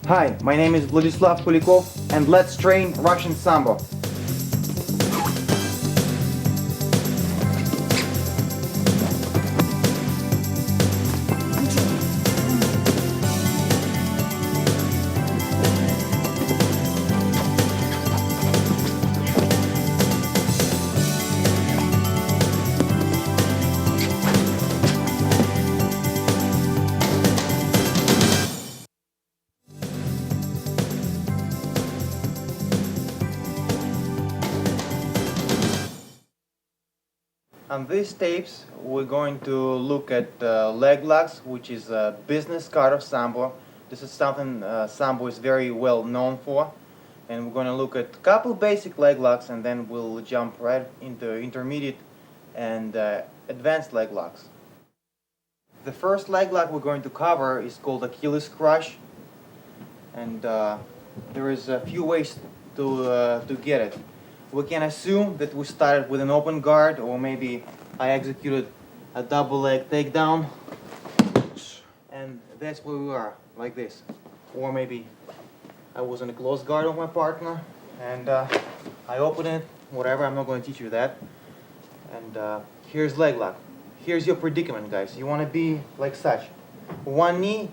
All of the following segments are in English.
Hi, my name is Vladislav Koulikov and let's train Russian Sambo. On these tapes, we're going to look at leg locks, which is a business card of Sambo. This is something Sambo is very well known for. And we're going to look at a couple basic leg locks, and then we'll jump right into intermediate and advanced leg locks. The first leg lock we're going to cover is called Achilles crush. And there is a few ways to get it. We can assume that we started with an open guard, or maybe I executed a double leg takedown and that's where we are, like this. Or maybe I was in a close guard of my partner and I opened it, whatever, I'm not going to teach you that. And here's leg lock. Here's your predicament, guys. You want to be like such. One knee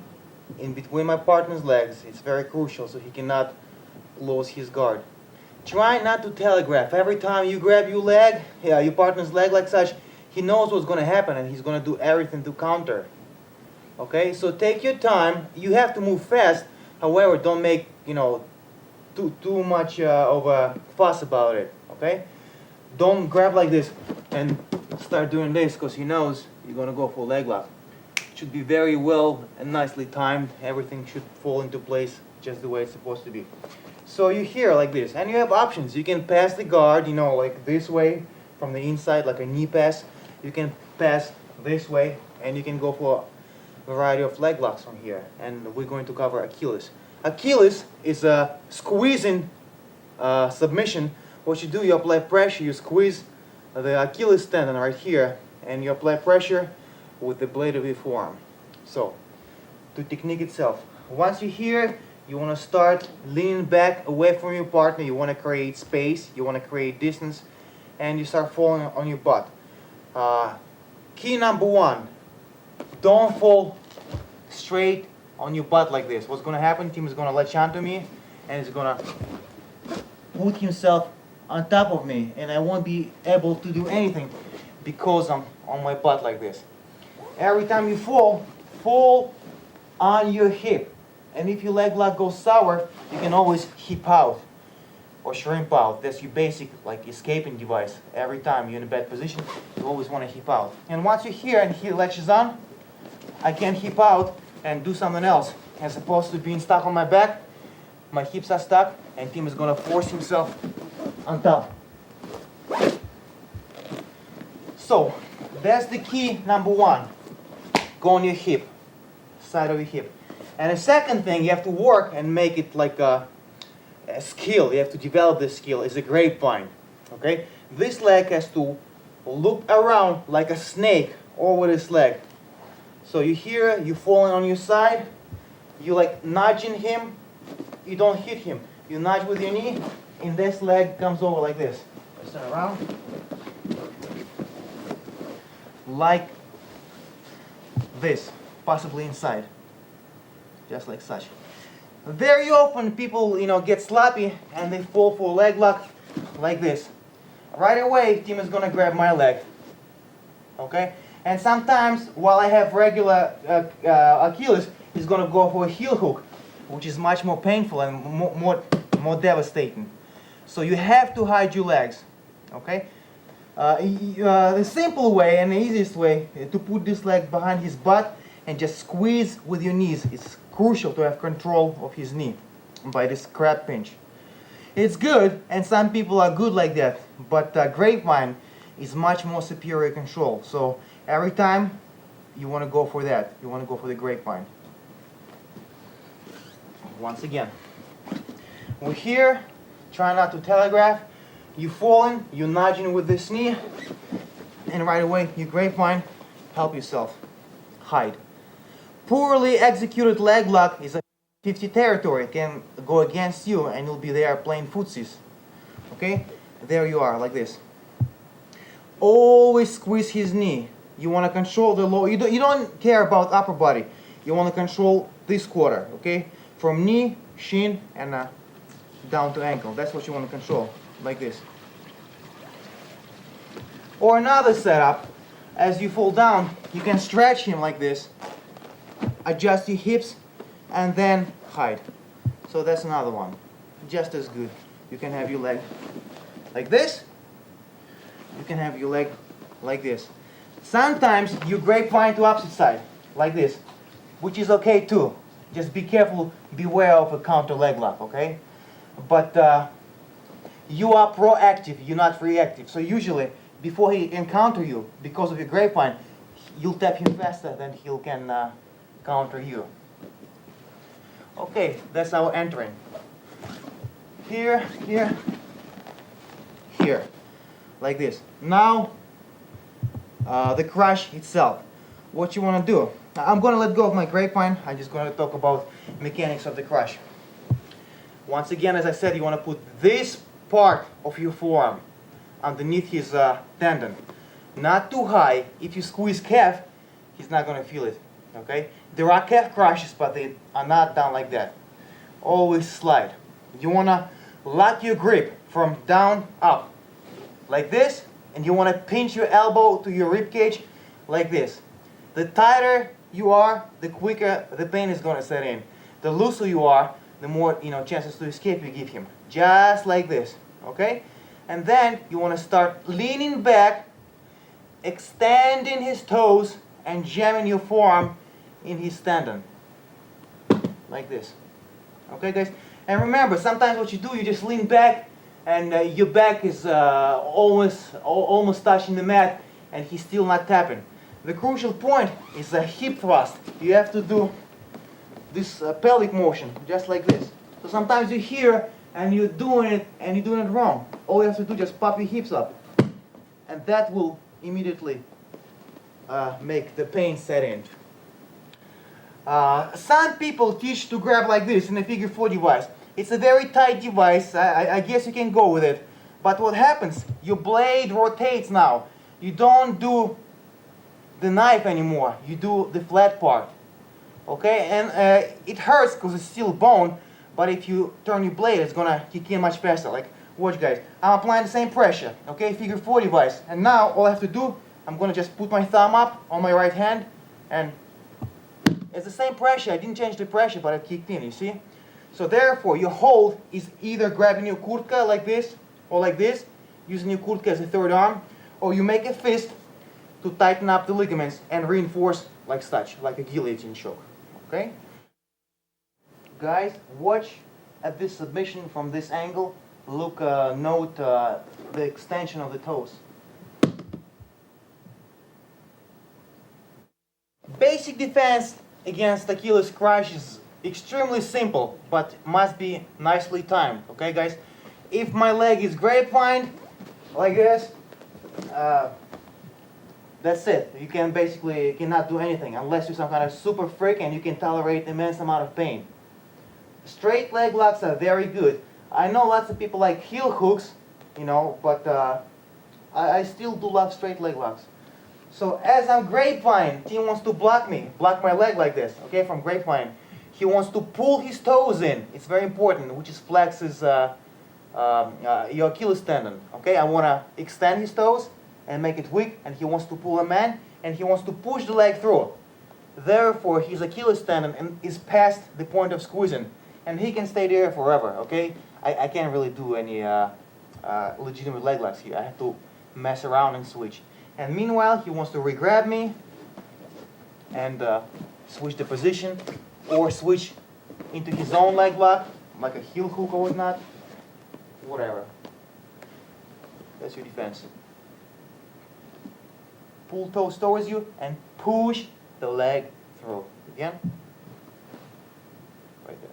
in between my partner's legs. It's very crucial so he cannot close his guard. Try not to telegraph. Every time you grab your leg, your partner's leg like such, he knows what's going to happen and he's going to do everything to counter. Okay, so take your time. You have to move fast. However, don't make, too much of a fuss about it. Okay, don't grab like this and start doing this because he knows you're going to go for leg lock. It should be very well and nicely timed. Everything should fall into place just the way it's supposed to be. So you're here like this, and you have options. You can pass the guard, like this way from the inside, like a knee pass. You can pass this way, and you can go for a variety of leg locks from here. And we're going to cover Achilles. Achilles is a squeezing submission. What you do, you apply pressure, you squeeze the Achilles tendon right here, and you apply pressure with the blade of your forearm. So, the technique itself. Once you're here, you want to start leaning back away from your partner. You want to create space. You want to create distance. And you start falling on your butt. Key number one. Don't fall straight on your butt like this. What's going to happen? Tim is going to latch onto me. And he's going to put himself on top of me. And I won't be able to do anything because I'm on my butt like this. Every time you fall on your hip. And if your leg lock goes sour, you can always hip out or shrimp out. That's your basic escaping device. Every time you're in a bad position, you always want to hip out. And once you're here and he latches on, I can hip out and do something else. As opposed to being stuck on my back, my hips are stuck and Tim is going to force himself on top. So, that's the key number one. Go on your hip, side of your hip. And the second thing you have to work and make it like a skill. You have to develop this skill. Is a grapevine. Okay? This leg has to loop around like a snake over this leg. So you here, you falling on your side, you nudging him, you don't hit him. You nudge with your knee, and this leg comes over like this. Turn around. Like this, possibly inside. Just like such. Very often people, get sloppy and they fall for a leg lock like this. Right away, Tim is gonna grab my leg. Okay? And sometimes, while I have regular Achilles, he's gonna go for a heel hook, which is much more painful and more devastating. So you have to hide your legs. Okay? The simple way and the easiest way to put this leg behind his butt and just squeeze with your knees. It's crucial to have control of his knee by this crab pinch. It's good, and some people are good like that, but grapevine is much more superior control. So every time you want to go for that. You want to go for the grapevine. Once again, we're here. Try not to telegraph. You falling, you nudging with this knee, and right away you grapevine. Help yourself. Hide. Poorly executed leg lock is a 50 territory can go against you and you'll be there playing footsies. Okay? There you are, like this. Always squeeze his knee. You want to control the lower. You don't care about upper body. You want to control this quarter, okay? From knee, shin, and down to ankle. That's what you want to control, like this. Or another setup, as you fall down, you can stretch him like this, adjust your hips, and then hide. So that's another one, just as good. You can have your leg like this. You can have your leg like this. Sometimes you grapevine to opposite side, like this, which is okay too. Just be careful, beware of a counter leg lock, okay? But you are proactive, you're not reactive. So usually, before he encounter you, because of your grapevine, you'll tap him faster than he can counter you. Okay, that's our entering. Here, here, here, like this. Now, the crush itself. What you want to do? I'm going to let go of my grapevine. I'm just going to talk about mechanics of the crush. Once again, as I said, you want to put this part of your forearm underneath his tendon. Not too high. If you squeeze calf, he's not going to feel it. Okay? There are calf crushes, but they are not done like that. Always slide. You want to lock your grip from down up, like this, and you want to pinch your elbow to your rib cage, like this. The tighter you are, the quicker the pain is going to set in. The looser you are, the more chances to escape you give him. Just like this, okay? And then you want to start leaning back, extending his toes, and jamming your forearm in his tendon, like this. Okay, guys? And remember, sometimes what you do, you just lean back, and your back is almost touching the mat, and he's still not tapping. The crucial point is a hip thrust. You have to do this pelvic motion, just like this. So sometimes you're here, and you're doing it wrong. All you have to do is just pop your hips up, and that will immediately make the pain set in. Some people teach to grab like this in a figure 4 device. It's a very tight device. I guess you can go with it. But what happens? Your blade rotates now. You don't do the knife anymore. You do the flat part. Okay? And it hurts because it's still bone. But if you turn your blade, it's gonna kick in much faster. Like, watch, guys. I'm applying the same pressure. Okay? Figure 4 device. And now all I have to do, I'm gonna just put my thumb up on my right hand, and it's the same pressure. I didn't change the pressure, but it kicked in, you see? So therefore, your hold is either grabbing your kurtka like this, or like this, using your kurtka as a third arm, or you make a fist to tighten up the ligaments and reinforce like such, like a guillotine choke, okay? Guys, watch at this submission from this angle. Look, note the extension of the toes. Basic defense against Achilles crush is extremely simple, but must be nicely timed. Okay, guys? If my leg is grapevine, like this, that's it. You can basically cannot do anything unless you're some kind of super freak and you can tolerate immense amount of pain. Straight leg locks are very good. I know lots of people like heel hooks, but I still do love straight leg locks. So as I'm grapevine, he wants to block my leg like this, okay, from grapevine. He wants to pull his toes in. It's very important, which is flexes your Achilles tendon, okay? I want to extend his toes and make it weak, and he wants to pull them in, and he wants to push the leg through. Therefore, his Achilles tendon is past the point of squeezing, and he can stay there forever, okay? I can't really do any legitimate leg locks here. I have to mess around and switch. And meanwhile, he wants to re-grab me and switch the position or switch into his own leg lock, like a heel hook or whatnot. Whatever. That's your defense. Pull toes towards you and push the leg through. Again. Right there.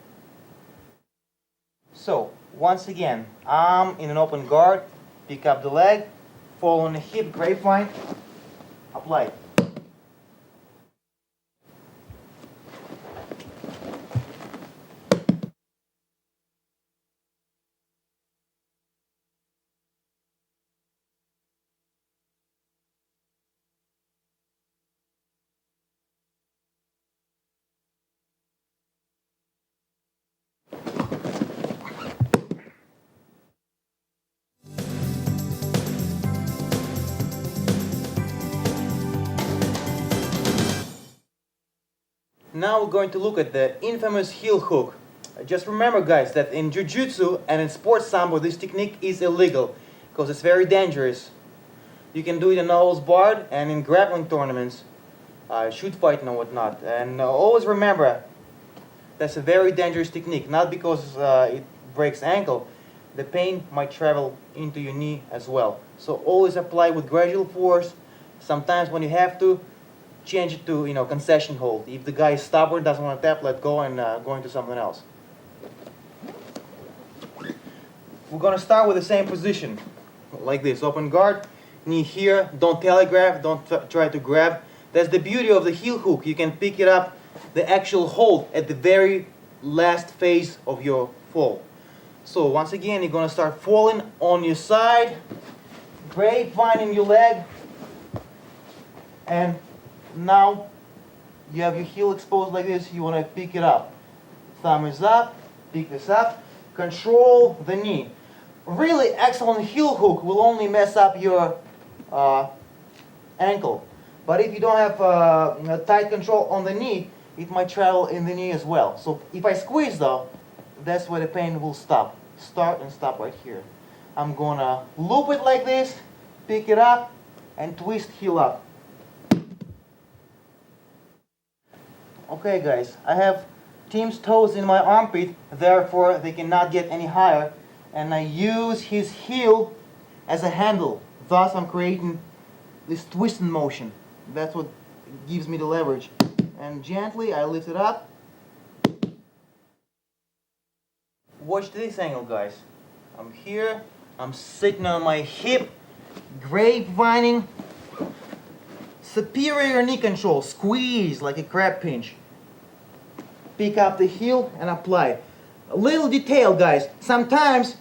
So, once again, I'm in an open guard, pick up the leg, fall on the hip, grapevine, apply. Now we're going to look at the infamous heel hook. Just remember, guys, that in jiu-jitsu and in sports sambo, this technique is illegal because it's very dangerous. You can do it in nose barred and in grappling tournaments, shoot fighting and whatnot. And always remember, that's a very dangerous technique. Not because it breaks ankle, the pain might travel into your knee as well. So always apply with gradual force. Sometimes when you have to, change it to concession hold. If the guy is stubborn, doesn't want to tap, let go and go into something else. We're going to start with the same position, like this. Open guard, knee here. Don't telegraph, don't try to grab. That's the beauty of the heel hook. You can pick it up, the actual hold, at the very last phase of your fall. So once again, you're going to start falling on your side, grapevining your leg, and now you have your heel exposed like this. You want to pick it up. Thumb is up, pick this up, control the knee. Really excellent heel hook will only mess up your ankle. But if you don't have tight control on the knee, it might travel in the knee as well. So if I squeeze though, that's where the pain will stop. Start and stop right here. I'm gonna loop it like this, pick it up, and twist heel up. Okay guys, I have Tim's toes in my armpit, therefore they cannot get any higher, and I use his heel as a handle. Thus I'm creating this twisting motion. That's what gives me the leverage. And gently I lift it up. Watch this angle, guys. I'm here, I'm sitting on my hip, grapevining, superior knee control, squeeze like a crab pinch. Pick up the heel and apply. A little detail, guys. Sometimes,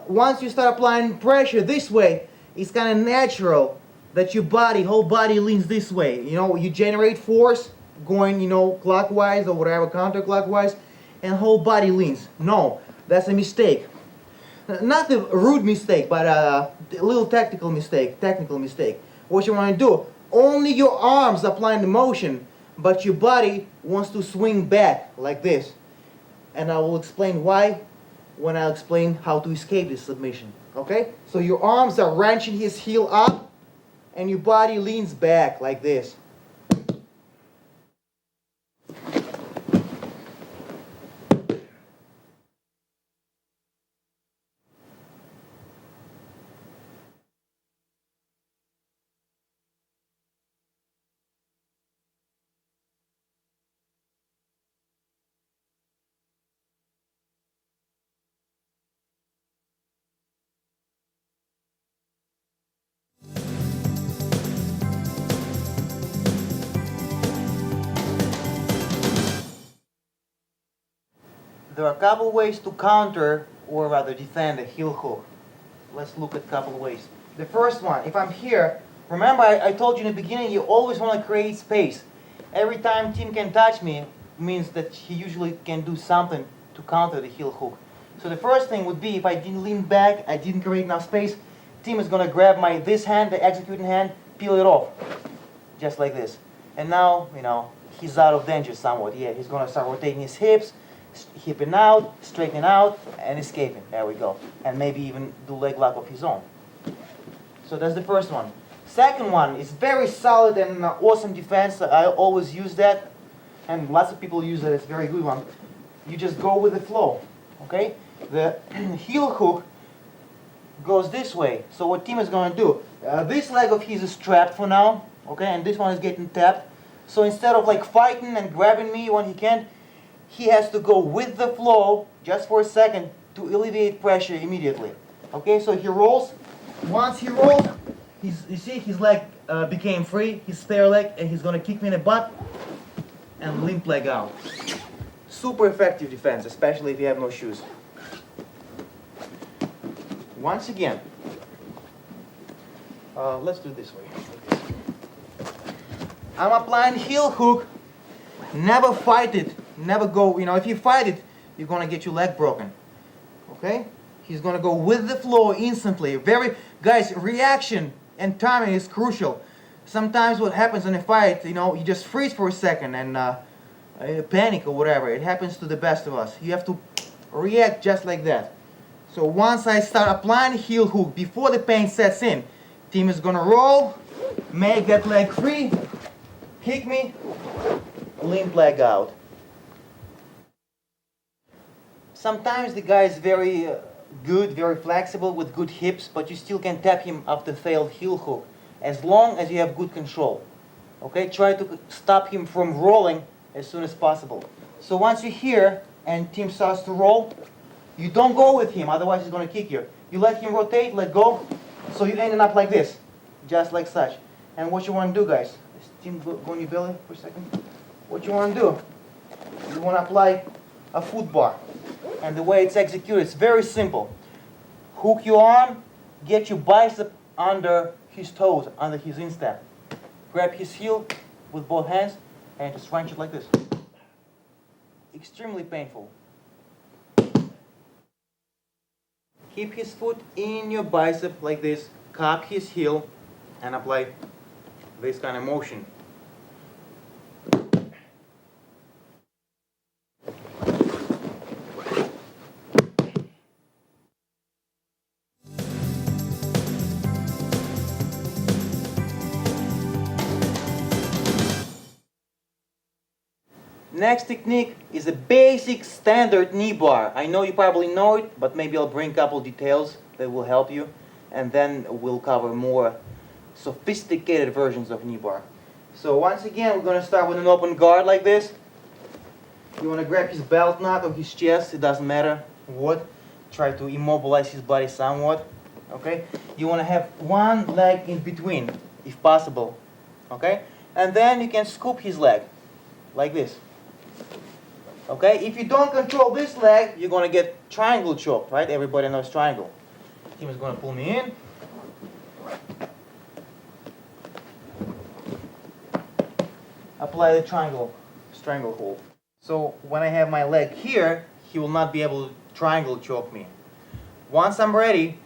once you start applying pressure this way, it's kind of natural that your whole body leans this way. You generate force going, clockwise or whatever, counterclockwise, and whole body leans. No, that's a mistake. Not a rude mistake, but a little technical mistake. What you want to do, only your arms applying the motion, but your body wants to swing back like this. And I will explain why when I explain how to escape this submission. Okay? So your arms are wrenching his heel up, and your body leans back like this. There are a couple ways to counter, or rather defend, a heel hook. Let's look at a couple ways. The first one, if I'm here, remember I told you in the beginning, you always want to create space. Every time Tim can touch me, means that he usually can do something to counter the heel hook. So the first thing would be, if I didn't lean back, I didn't create enough space, Tim is going to grab this hand, the executing hand, peel it off. Just like this. And now, he's out of danger somewhat. Yeah, he's going to start rotating his hips, hipping out, straightening out, and escaping. There we go. And maybe even do leg lock of his own. So that's the first one. Second one is very solid and awesome defense. I always use that, and lots of people use it. It's a very good one. You just go with the flow. Okay? The heel hook goes this way. So what Tim is going to do, this leg of his is strapped for now, okay, and this one is getting tapped. So instead of fighting and grabbing me when he can't, he has to go with the flow just for a second to alleviate pressure immediately. Okay, so he rolls. Once he rolls, you see his leg became free, his spare leg, and he's going to kick me in the butt and limp leg out. Super effective defense, especially if you have no shoes. Once again, let's do it this way. I'm applying heel hook. Never fight it. Never go, if you fight it, you're going to get your leg broken. Okay? He's going to go with the flow instantly. Guys, reaction and timing is crucial. Sometimes what happens in a fight, you just freeze for a second and panic or whatever. It happens to the best of us. You have to react just like that. So once I start applying heel hook, before the pain sets in, team is gonna roll, make that leg free, kick me, limp leg out. Sometimes the guy is very good, very flexible with good hips, but you still can tap him after failed heel hook, as long as you have good control. Okay, try to stop him from rolling as soon as possible. So once you're here and team starts to roll, you don't go with him, otherwise he's going to kick you. You let him rotate, let go, so you ending up like this, just like such. And what you want to do, guys, is team go on your belly for a second. What you want to do, you want to apply a foot bar. And the way it's executed, it's very simple. Hook your arm, get your bicep under his toes, under his instep. Grab his heel with both hands and just wrench it like this. Extremely painful. Keep his foot in your bicep like this, cup his heel, and apply this kind of motion. Next technique is a basic standard knee bar. I know you probably know it, but maybe I'll bring a couple details that will help you, and then we'll cover more sophisticated versions of knee bar. So once again, we're going to start with an open guard like this. You want to grab his belt knot or his chest, it doesn't matter what. Try to immobilize his body somewhat. Okay? You want to have one leg in between, if possible. Okay? And then you can scoop his leg like this. Okay, if you don't control this leg, you're going to get triangle choke, right? Everybody knows triangle. Team is going to pull me in. Apply the triangle, stranglehold. So when I have my leg here, he will not be able to triangle choke me. Once I'm ready,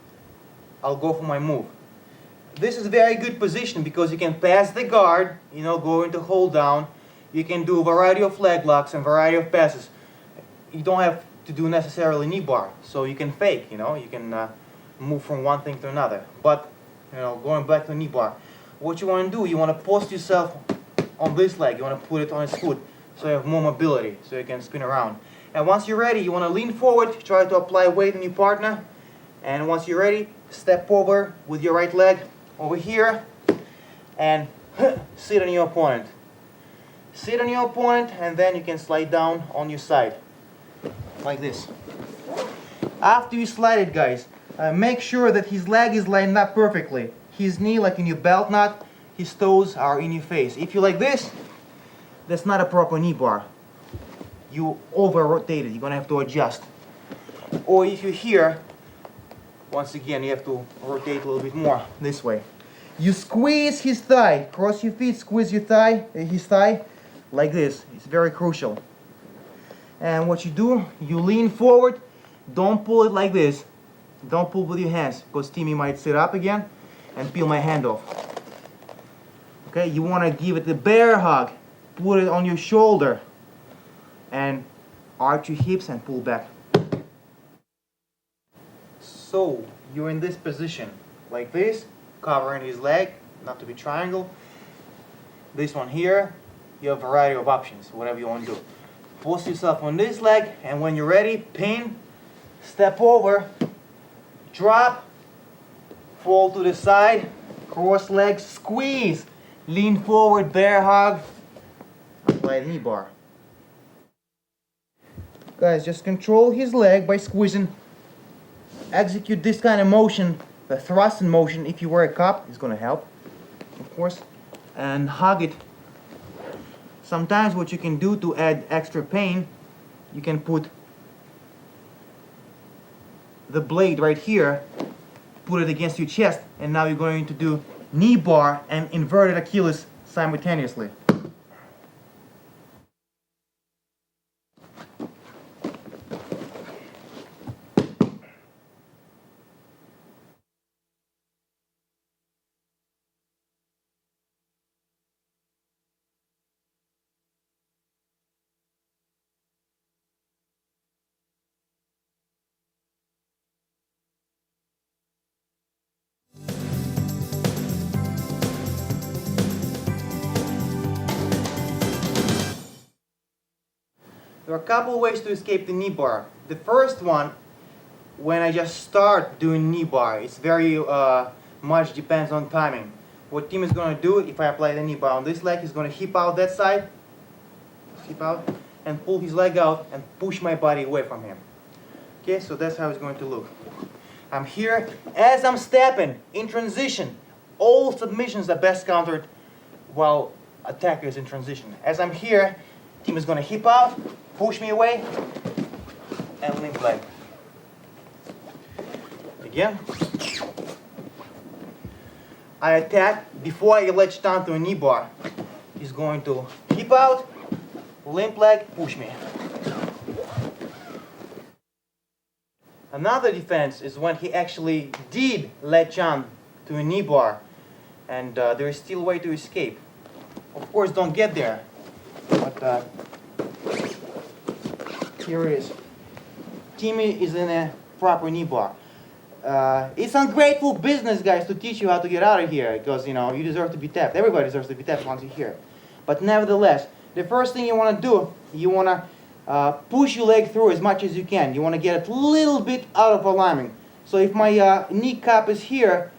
I'll go for my move. This is a very good position because you can pass the guard, go into hold down. You can do a variety of leg locks and variety of passes. You don't have to do necessarily knee bar, so you can fake, you can move from one thing to another. But, going back to knee bar, what you want to do, you want to post yourself on this leg, you want to put it on his foot, so you have more mobility, so you can spin around. And once you're ready, you want to lean forward, try to apply weight on your partner, and once you're ready, step over with your right leg over here, and sit on your opponent. Sit on your opponent, and then you can slide down on your side, like this. After you slide it, guys, make sure that his leg is lined up perfectly. His knee, like in your belt knot, his toes are in your face. If you like this, that's not a proper knee bar. You over-rotated, you're going to have to adjust. Or if you're here, once again, you have to rotate a little bit more this way. You squeeze his thigh, cross your feet, squeeze your thigh, his thigh, like this. It's very crucial. And what you do, you lean forward, don't pull it like this. Don't pull with your hands, because Timmy might sit up again and peel my hand off. Okay, you want to give it a bear hug. Put it on your shoulder and arch your hips and pull back. So, you're in this position, like this, covering his leg, not to be triangle. This one here, you have a variety of options, whatever you want to do. Post yourself on this leg, and when you're ready, pin, step over, drop, fall to the side, cross legs, squeeze, lean forward, bear hug, apply knee bar. Guys, just control his leg by squeezing. Execute this kind of motion, the thrust and motion. If you wear a cup, it's going to help, of course. And hug it. Sometimes what you can do to add extra pain, you can put the blade right here, put it against your chest, and now you're going to do knee bar and inverted Achilles simultaneously. There are a couple of ways to escape the knee bar. The first one, when I just start doing knee bar, it's very much depends on timing. What Tim is going to do, if I apply the knee bar on this leg, he's going to hip out that side, hip out, and pull his leg out and push my body away from him. Okay, so that's how it's going to look. I'm here, as I'm stepping, in transition. All submissions are best countered while attacker is in transition. As I'm here, Tim is going to hip out, push me away, and limp leg. Again. I attack before I latch down to a knee bar. He's going to hip out, limp leg, push me. Another defense is when he actually did latch on to a knee bar, and there is still a way to escape. Of course, don't get there, but here it is. Timmy is in a proper knee bar. It's ungrateful business, guys, to teach you how to get out of here, because you deserve to be tapped. Everybody deserves to be tapped once you're here. But nevertheless, the first thing you want to do, you want to push your leg through as much as you can. You want to get it a little bit out of alignment. So if my knee cap is here,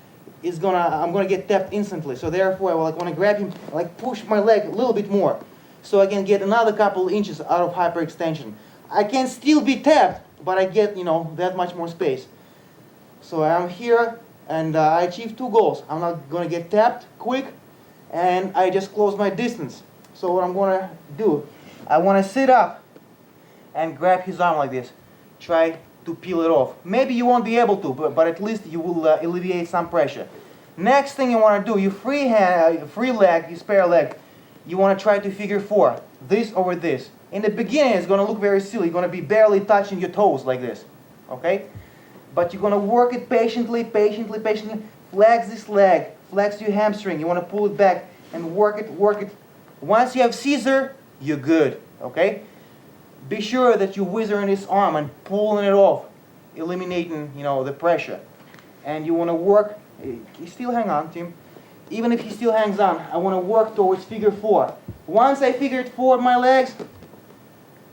I'm gonna get tapped instantly. So therefore, I want to grab him, push my leg a little bit more, so I can get another couple inches out of hyperextension. I can still be tapped, but I get that much more space. So I'm here, and I achieve two goals. I'm not going to get tapped quick, and I just close my distance. So what I'm going to do, I want to sit up and grab his arm like this. Try to peel it off. Maybe you won't be able to, but at least you will alleviate some pressure. Next thing you want to do, your free leg, your spare leg, you want to try to figure four. This over this. In the beginning, it's going to look very silly. You're going to be barely touching your toes like this. Okay? But you're going to work it patiently. Flex this leg. Flex your hamstring. You want to pull it back and work it. Once you have Caesar, you're good. Okay? Be sure that you whizzer in his arm and pulling it off, eliminating, the pressure. And you want to work. You still hang on, Tim. Even if he still hangs on, I want to work towards figure four. Once I figured forward my legs,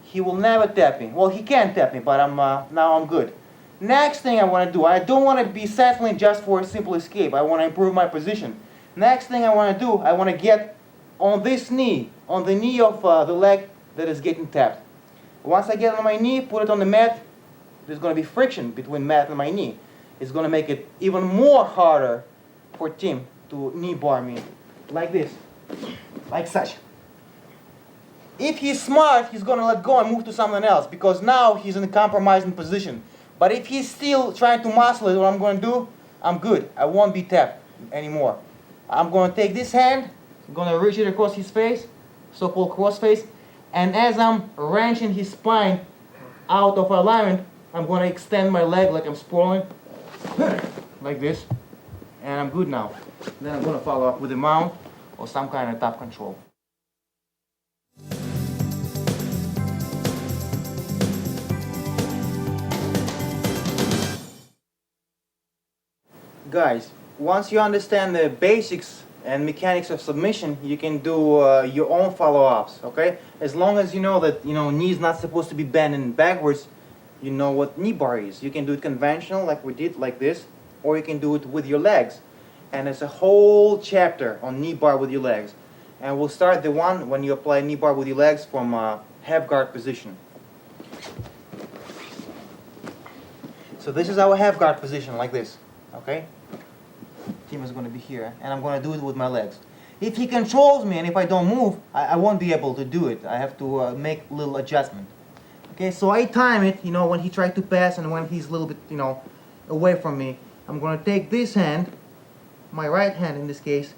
he will never tap me. Well, he can tap me, but now I'm good. Next thing I want to do, I don't want to be settling just for a simple escape. I want to improve my position. Next thing I want to do, I want to get on this knee, on the knee of the leg that is getting tapped. Once I get on my knee, put it on the mat, there's going to be friction between mat and my knee. It's going to make it even more harder for Tim to knee bar me, like this, like such. If he's smart, he's going to let go and move to something else, because now he's in a compromising position. But if he's still trying to muscle it, what I'm going to do, I'm good. I won't be tapped anymore. I'm going to take this hand, I'm going to reach it across his face, so-called cross face, and as I'm wrenching his spine out of alignment, I'm going to extend my leg like I'm sprawling, like this, and I'm good now. Then I'm going to follow up with a mount or some kind of top control. Guys, once you understand the basics and mechanics of submission, you can do your own follow-ups, okay? As long as you know that, knee is not supposed to be bending backwards, you know what knee bar is. You can do it conventional, like we did, like this, or you can do it with your legs. And there's a whole chapter on knee bar with your legs. And we'll start the one when you apply knee bar with your legs from half guard position. So this is our half guard position, like this, okay? Tim is going to be here, and I'm going to do it with my legs. If he controls me and if I don't move, I won't be able to do it. I have to make a little adjustment. Okay, so I time it, when he tried to pass and when he's a little bit, away from me. I'm going to take this hand, my right hand in this case,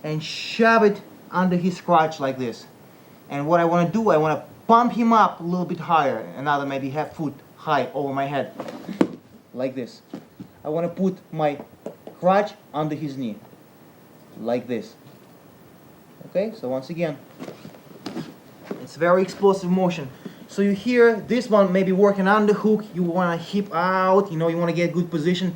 and shove it under his crotch like this. And what I want to do, I want to pump him up a little bit higher, another maybe half foot high over my head, like this. I want to put my crotch under his knee, like this. Okay, so once again, it's very explosive motion. So you hear this one maybe working on the hook, you want to hip out, you want to get good position.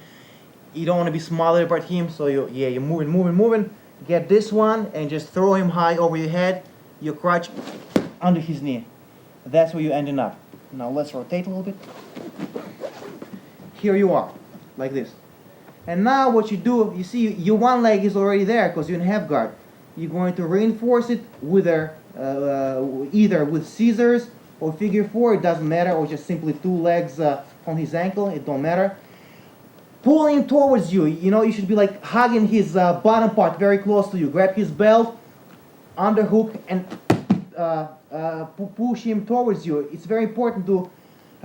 You don't want to be smothered by him, so you're moving. Get this one and just throw him high over your head, your crotch under his knee. that's where you're ending up. Now let's rotate a little bit. Here you are, like this. And now what you do, you see your one leg is already there because you're in half guard. You're going to reinforce it with either with scissors or figure four, it doesn't matter, or just simply two legs on his ankle, it don't matter. Pull him towards you, you know, you should be like hugging his bottom part very close to you. Grab his belt, underhook, and push him towards you. It's very important to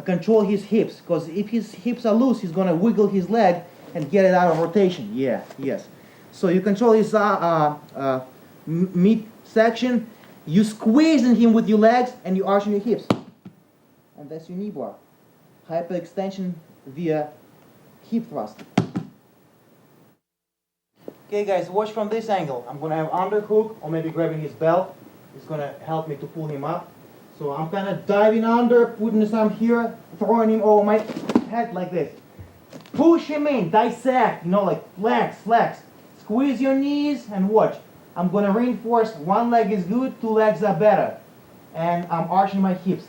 control his hips, because if his hips are loose, he's going to wiggle his leg and get it out of rotation. Yeah, yes. So you control his midsection, you squeezing him with your legs, and you arching your hips. And that's your knee bar. Hyperextension via hip thrust. Okay guys, watch from this angle. I'm going to have underhook, or maybe grabbing his belt. It's going to help me to pull him up. So I'm kind of diving under, putting his arm here, throwing him over my head like this. Push him in, dissect, you know, like flex. Squeeze your knees and watch. I'm going to reinforce, one leg is good, two legs are better. And I'm arching my hips.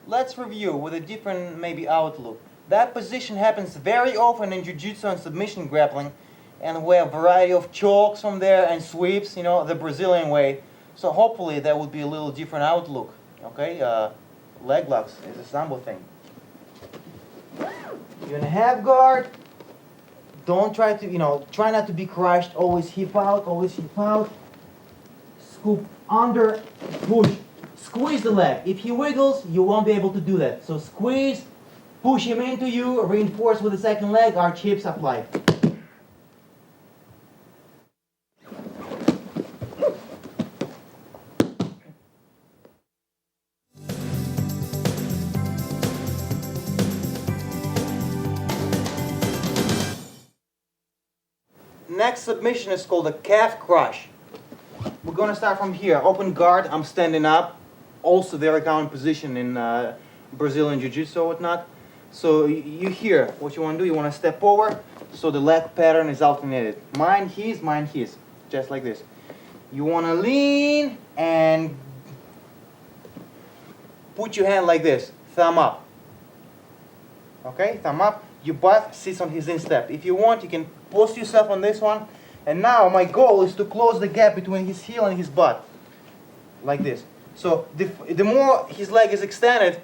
Let's review with a different maybe outlook. That position happens very often in jiu-jitsu and submission grappling, and we have a variety of chokes from there and sweeps, you know, the Brazilian way. So hopefully that would be a little different outlook. Okay, leg locks is a Sambo thing. You're in a half guard. Don't try to, you know, try not to be crushed. Always hip out, always hip out. Scoop under, push. Squeeze the leg. If he wiggles, you won't be able to do that. So squeeze, push him into you, reinforce with the second leg, arch hips, apply. Next submission is called a calf crush. We're going to start from here. Open guard, I'm standing up. Also very common position in Brazilian Jiu-Jitsu or whatnot. So you here, what you want to do, you want to step over so the leg pattern is alternated. Mine his, just like this. You want to lean and put your hand like this, thumb up. Okay, thumb up. Your butt sits on his instep. If you want, you can post yourself on this one. And now my goal is to close the gap between his heel and his butt. Like this. So the more his leg is extended,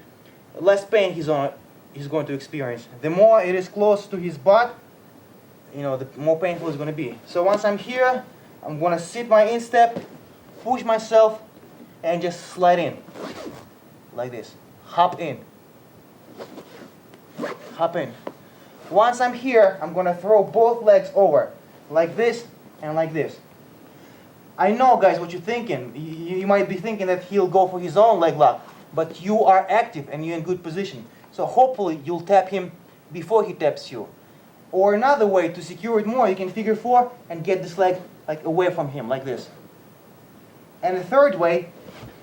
less pain he's going to experience. The more it is close to his butt, you know, the more painful it's going to be. So once I'm here, I'm going to sit my instep, push myself, and just slide in. Like this. Hop in. Hop in. Once I'm here, I'm going to throw both legs over. Like this and like this. I know, guys, what you're thinking. You might be thinking that he'll go for his own leg lock, but you are active and you're in good position. So hopefully you'll tap him before he taps you. Or another way to secure it more, you can figure four and get this leg like away from him, like this. And the third way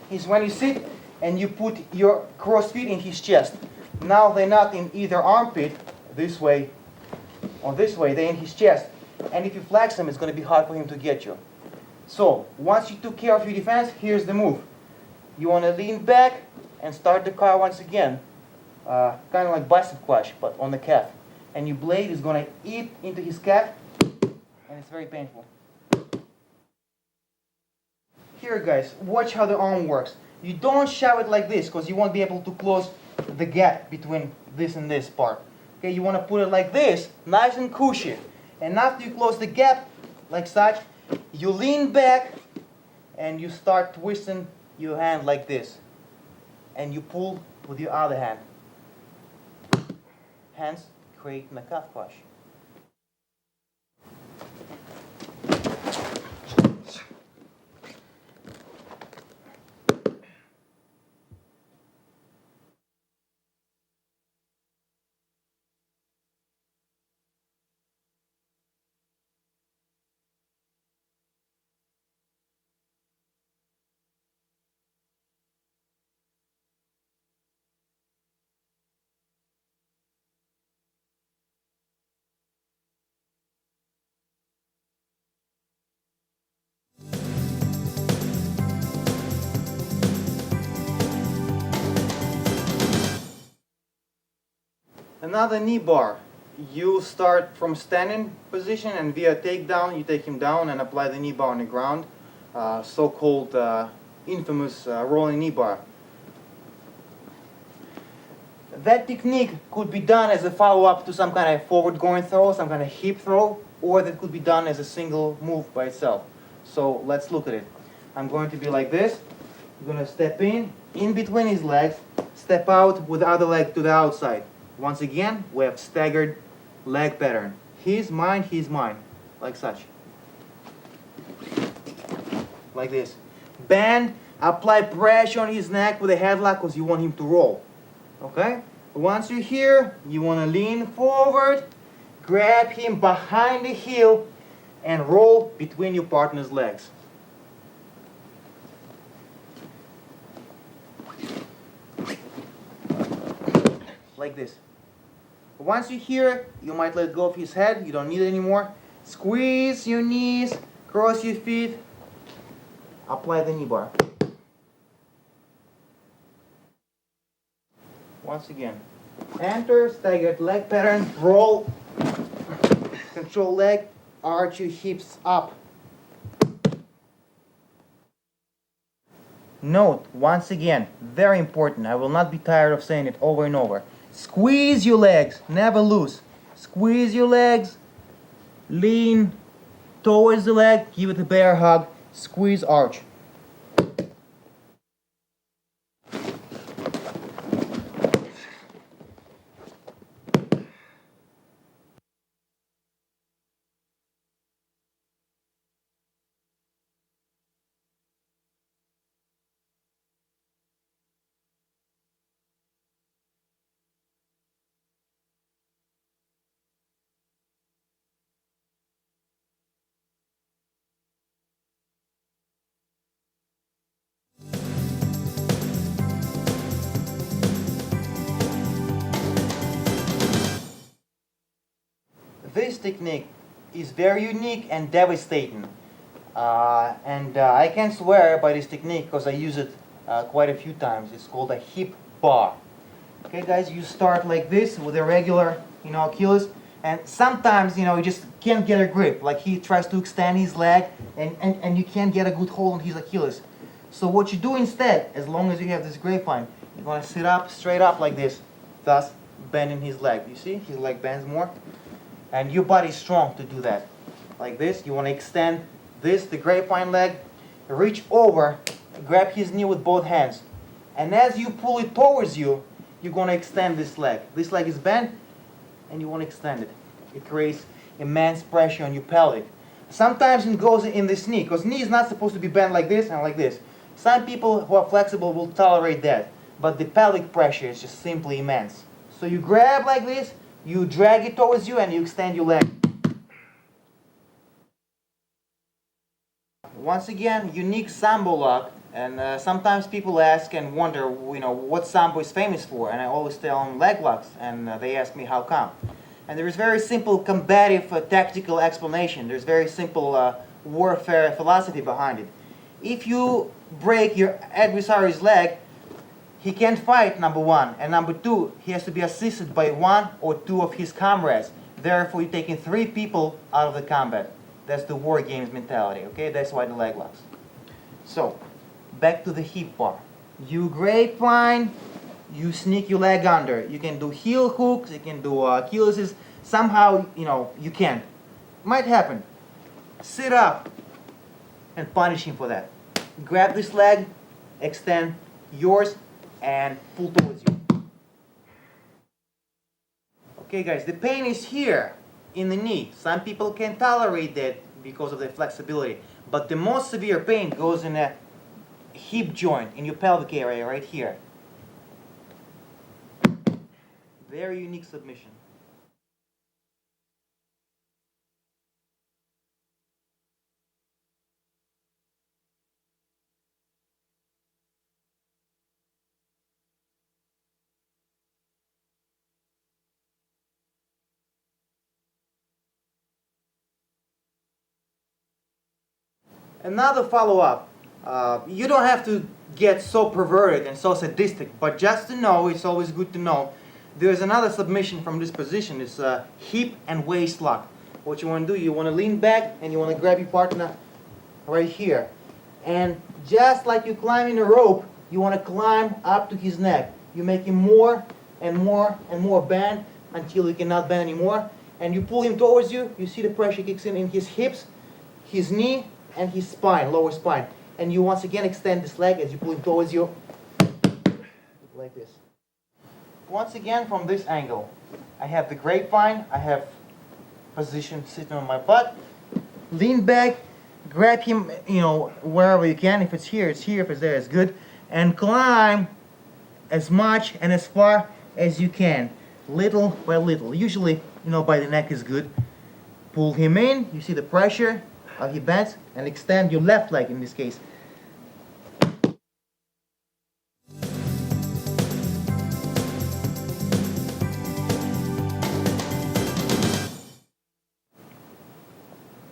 is when you sit and you put your crossed feet in his chest. Now they're not in either armpit, this way or this way, they're in his chest. And if you flex them, it's going to be hard for him to get you. So, once you took care of your defense, here's the move. You want to lean back and start the car once again. Kind of like bicep crush, but on the calf. And your blade is going to eat into his calf, and it's very painful. Here, guys, watch how the arm works. You don't shove it like this, because you won't be able to close the gap between this and this part. Okay, you want to put it like this, nice and cushy. And after you close the gap, like such, you lean back and you start twisting your hand like this. And you pull with your other hand. Hands creating a calf crush. Another knee bar. You start from standing position and via takedown you take him down and apply the knee bar on the ground. So-called infamous rolling knee bar. That technique could be done as a follow-up to some kind of forward-going throw, some kind of hip throw, or that could be done as a single move by itself. So let's look at it. I'm going to be like this. I'm going to step in between his legs, step out with the other leg to the outside. Once again, we have staggered leg pattern. He's mine, like such. Like this. Bend, apply pressure on his neck with a headlock because you want him to roll. Okay? Once you're here, you want to lean forward, grab him behind the heel, and roll between your partner's legs. Like this. Once you're here, you might let go of his head. You don't need it anymore. Squeeze your knees, cross your feet, apply the knee bar. Once again, enter, staggered leg pattern, roll, control leg, arch your hips up. Note, once again, very important, I will not be tired of saying it over and over. Squeeze your legs, never loose. Squeeze your legs, lean towards the leg, give it a bear hug, squeeze, arch. This technique is very unique and devastating. I can swear by this technique because I use it quite a few times. It's called a hip bar. Okay, guys, you start like this with a regular, Achilles, and sometimes, you just can't get a grip. Like he tries to extend his leg, and you can't get a good hold on his Achilles. So what you do instead, as long as you have this grapevine, you're going to sit up, straight up like this, thus bending his leg. You see, his leg bends more. And your body's strong to do that. Like this, you want to extend this, the grapevine leg, reach over, grab his knee with both hands. And as you pull it towards you, you're going to extend this leg. This leg is bent, and you want to extend it. It creates immense pressure on your pelvic. Sometimes it goes in this knee, because knee is not supposed to be bent like this and like this. Some people who are flexible will tolerate that, but the pelvic pressure is just simply immense. So you grab like this, you drag it towards you, and you extend your leg. Once again, unique Sambo lock, and sometimes people ask and wonder, what Sambo is famous for, and I always tell them leg locks, and they ask me how come. And there is very simple combative tactical explanation. There's very simple warfare philosophy behind it. If you break your adversary's leg, he can't fight, number one, and number two, he has to be assisted by one or two of his comrades. Therefore, you're taking three people out of the combat. That's the war games mentality, okay? That's why the leg locks. So, back to the hip bar. You grapevine, you sneak your leg under. You can do heel hooks, you can do Achilles. Somehow, you can. Might happen. Sit up and punish him for that. Grab this leg, extend yours, and pull towards you. Okay, guys, the pain is here in the knee. Some people can tolerate that because of their flexibility, but the most severe pain goes in the hip joint, in your pelvic area right here. Very unique submission. Another follow-up. You don't have to get so perverted and so sadistic, but just to know, it's always good to know There's another submission from this position. It's a hip and waist lock. What you want to do, you want to lean back and you want to grab your partner right here. And just like you climbing a rope, you want to climb up to his neck. You make him more and more and more bend until he cannot bend anymore. And you pull him towards you. You see the pressure kicks in his hips, his knee, and his spine, lower spine. And you once again extend this leg as you pull him towards you, like this. Once again from this angle, I have the grapevine, I have position sitting on my butt, lean back, grab him, wherever you can. If it's here, it's here. If it's there, it's good. And climb as much and as far as you can, little by little. Usually, by the neck is good. Pull him in. You see the pressure, how he bends, and extend your left leg in this case.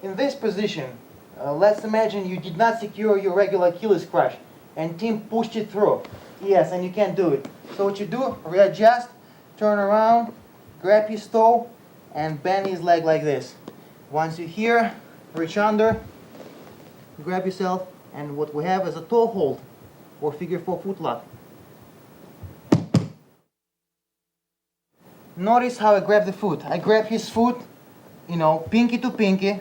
In this position, let's imagine you did not secure your regular Achilles crutch and Tim pushed it through. Yes, and you can't do it. So what you do, readjust, turn around, grab his toe and bend his leg like this. Once you're here, reach under, grab yourself, and what we have is a toe hold or figure 4 foot lock. Notice how I grab the foot. I grab his foot, pinky to pinky,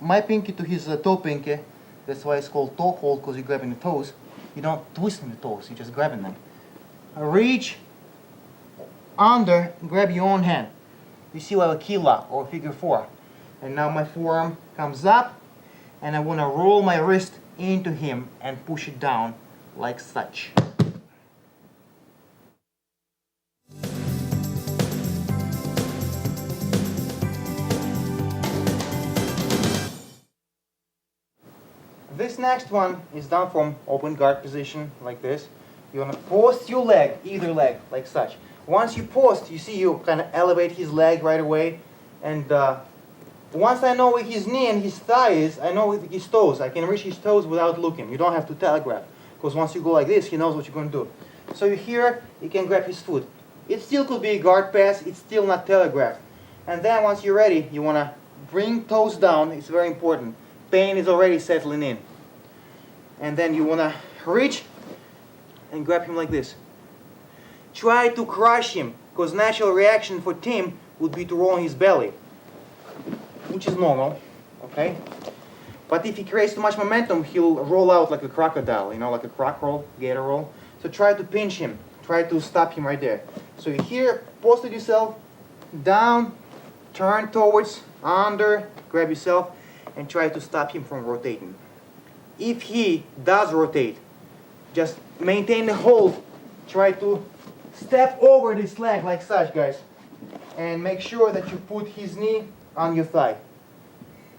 my pinky to his toe pinky. That's why it's called toe hold, because you're grabbing the toes. You don't twist in the toes, you're just grabbing them. Reach under, grab your own hand. You see like a key lock or figure 4. And now my forearm comes up and I want to roll my wrist into him and push it down like such. This next one is done from open guard position like this. You want to post your leg, either leg, like such. Once you post, you see you kind of elevate his leg right away. And once I know where his knee and his thigh is, I know with his toes. I can reach his toes without looking. You don't have to telegraph. Because once you go like this, he knows what you're going to do. So you're here, you can grab his foot. It still could be a guard pass, it's still not telegraphed. And then once you're ready, you want to bring toes down. It's very important. Pain is already settling in. And then you want to reach and grab him like this. Try to crush him, because natural reaction for Tim would be to roll on his belly, which is normal, okay? But if he creates too much momentum, he'll roll out like a crocodile, like a croc roll, gator roll. So try to pinch him, try to stop him right there. So you're here, posted yourself, down, turn towards, under, grab yourself, and try to stop him from rotating. If he does rotate, just maintain the hold. Try to step over this leg like such, guys. And make sure that you put his knee on your thigh.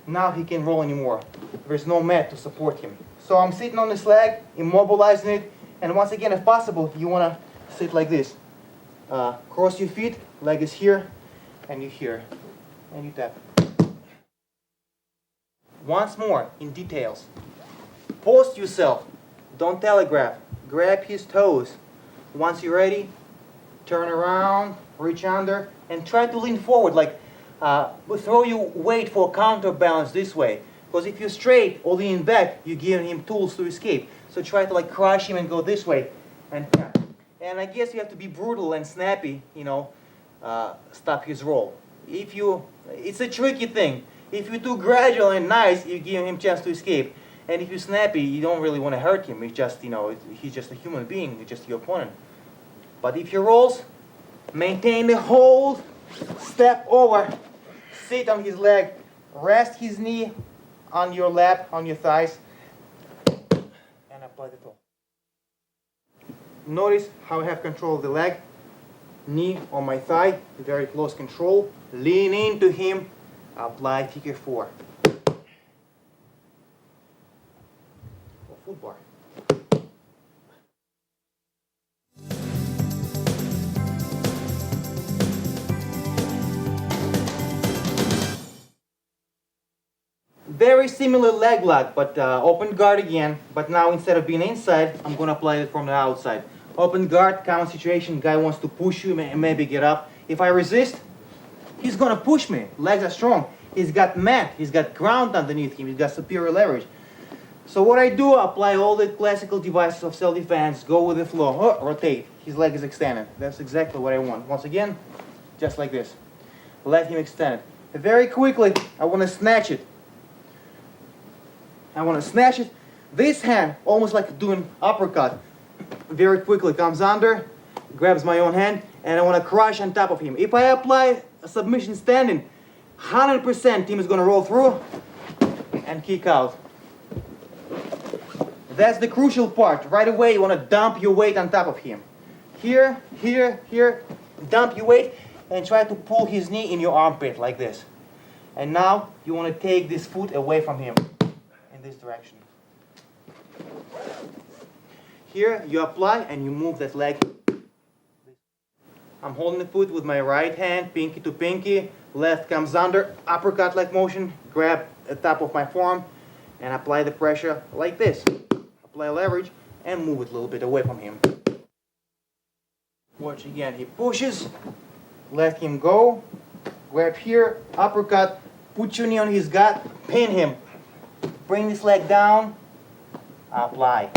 Now he can't roll anymore. There's no mat to support him. So I'm sitting on this leg, immobilizing it. And once again, if possible, you want to sit like this. Cross your feet, leg is here, and you're here. And you tap. Once more, in details. Post yourself. Don't telegraph. Grab his toes. Once you're ready, turn around, reach under, and try to lean forward. Like throw your weight for counterbalance this way. Because if you're straight or leaning back, you're giving him tools to escape. So try to crush him and go this way. And I guess you have to be brutal and snappy, stop his roll. It's a tricky thing. If you're too gradual and nice, you give him a chance to escape. And if you're snappy, you don't really want to hurt him. It's just, he's just a human being. He's just your opponent. But if he rolls, maintain the hold, step over, sit on his leg, rest his knee on your lap, on your thighs, and apply the toe. Notice how I have control of the leg, knee on my thigh, very close control, lean into him, apply figure 4. Foot bar. Very similar leg lock, but open guard again. But now instead of being inside, I'm going to apply it from the outside. Open guard, common situation, guy wants to push you and maybe get up. If I resist, he's gonna push me. Legs are strong. He's got mat, he's got ground underneath him, he's got superior leverage. So what I do, I apply all the classical devices of self-defense, go with the flow, rotate, his leg is extended. That's exactly what I want. Once again, just like this. Let him extend it. Very quickly, I want to snatch it. This hand, almost like doing uppercut, very quickly comes under, grabs my own hand, and I want to crush on top of him. If I apply a submission standing, 100% team is going to roll through and kick out. That's the crucial part. Right away, you want to dump your weight on top of him. Here, dump your weight and try to pull his knee in your armpit like this. And now you want to take this foot away from him in this direction. Here you apply and you move that leg. I'm holding the foot with my right hand, pinky to pinky. Left comes under, uppercut like motion. Grab the top of my forearm and apply the pressure like this. Apply leverage and move it a little bit away from him. Watch again, he pushes, let him go, grab here, uppercut, put your knee on his gut, pin him, bring this leg down, apply.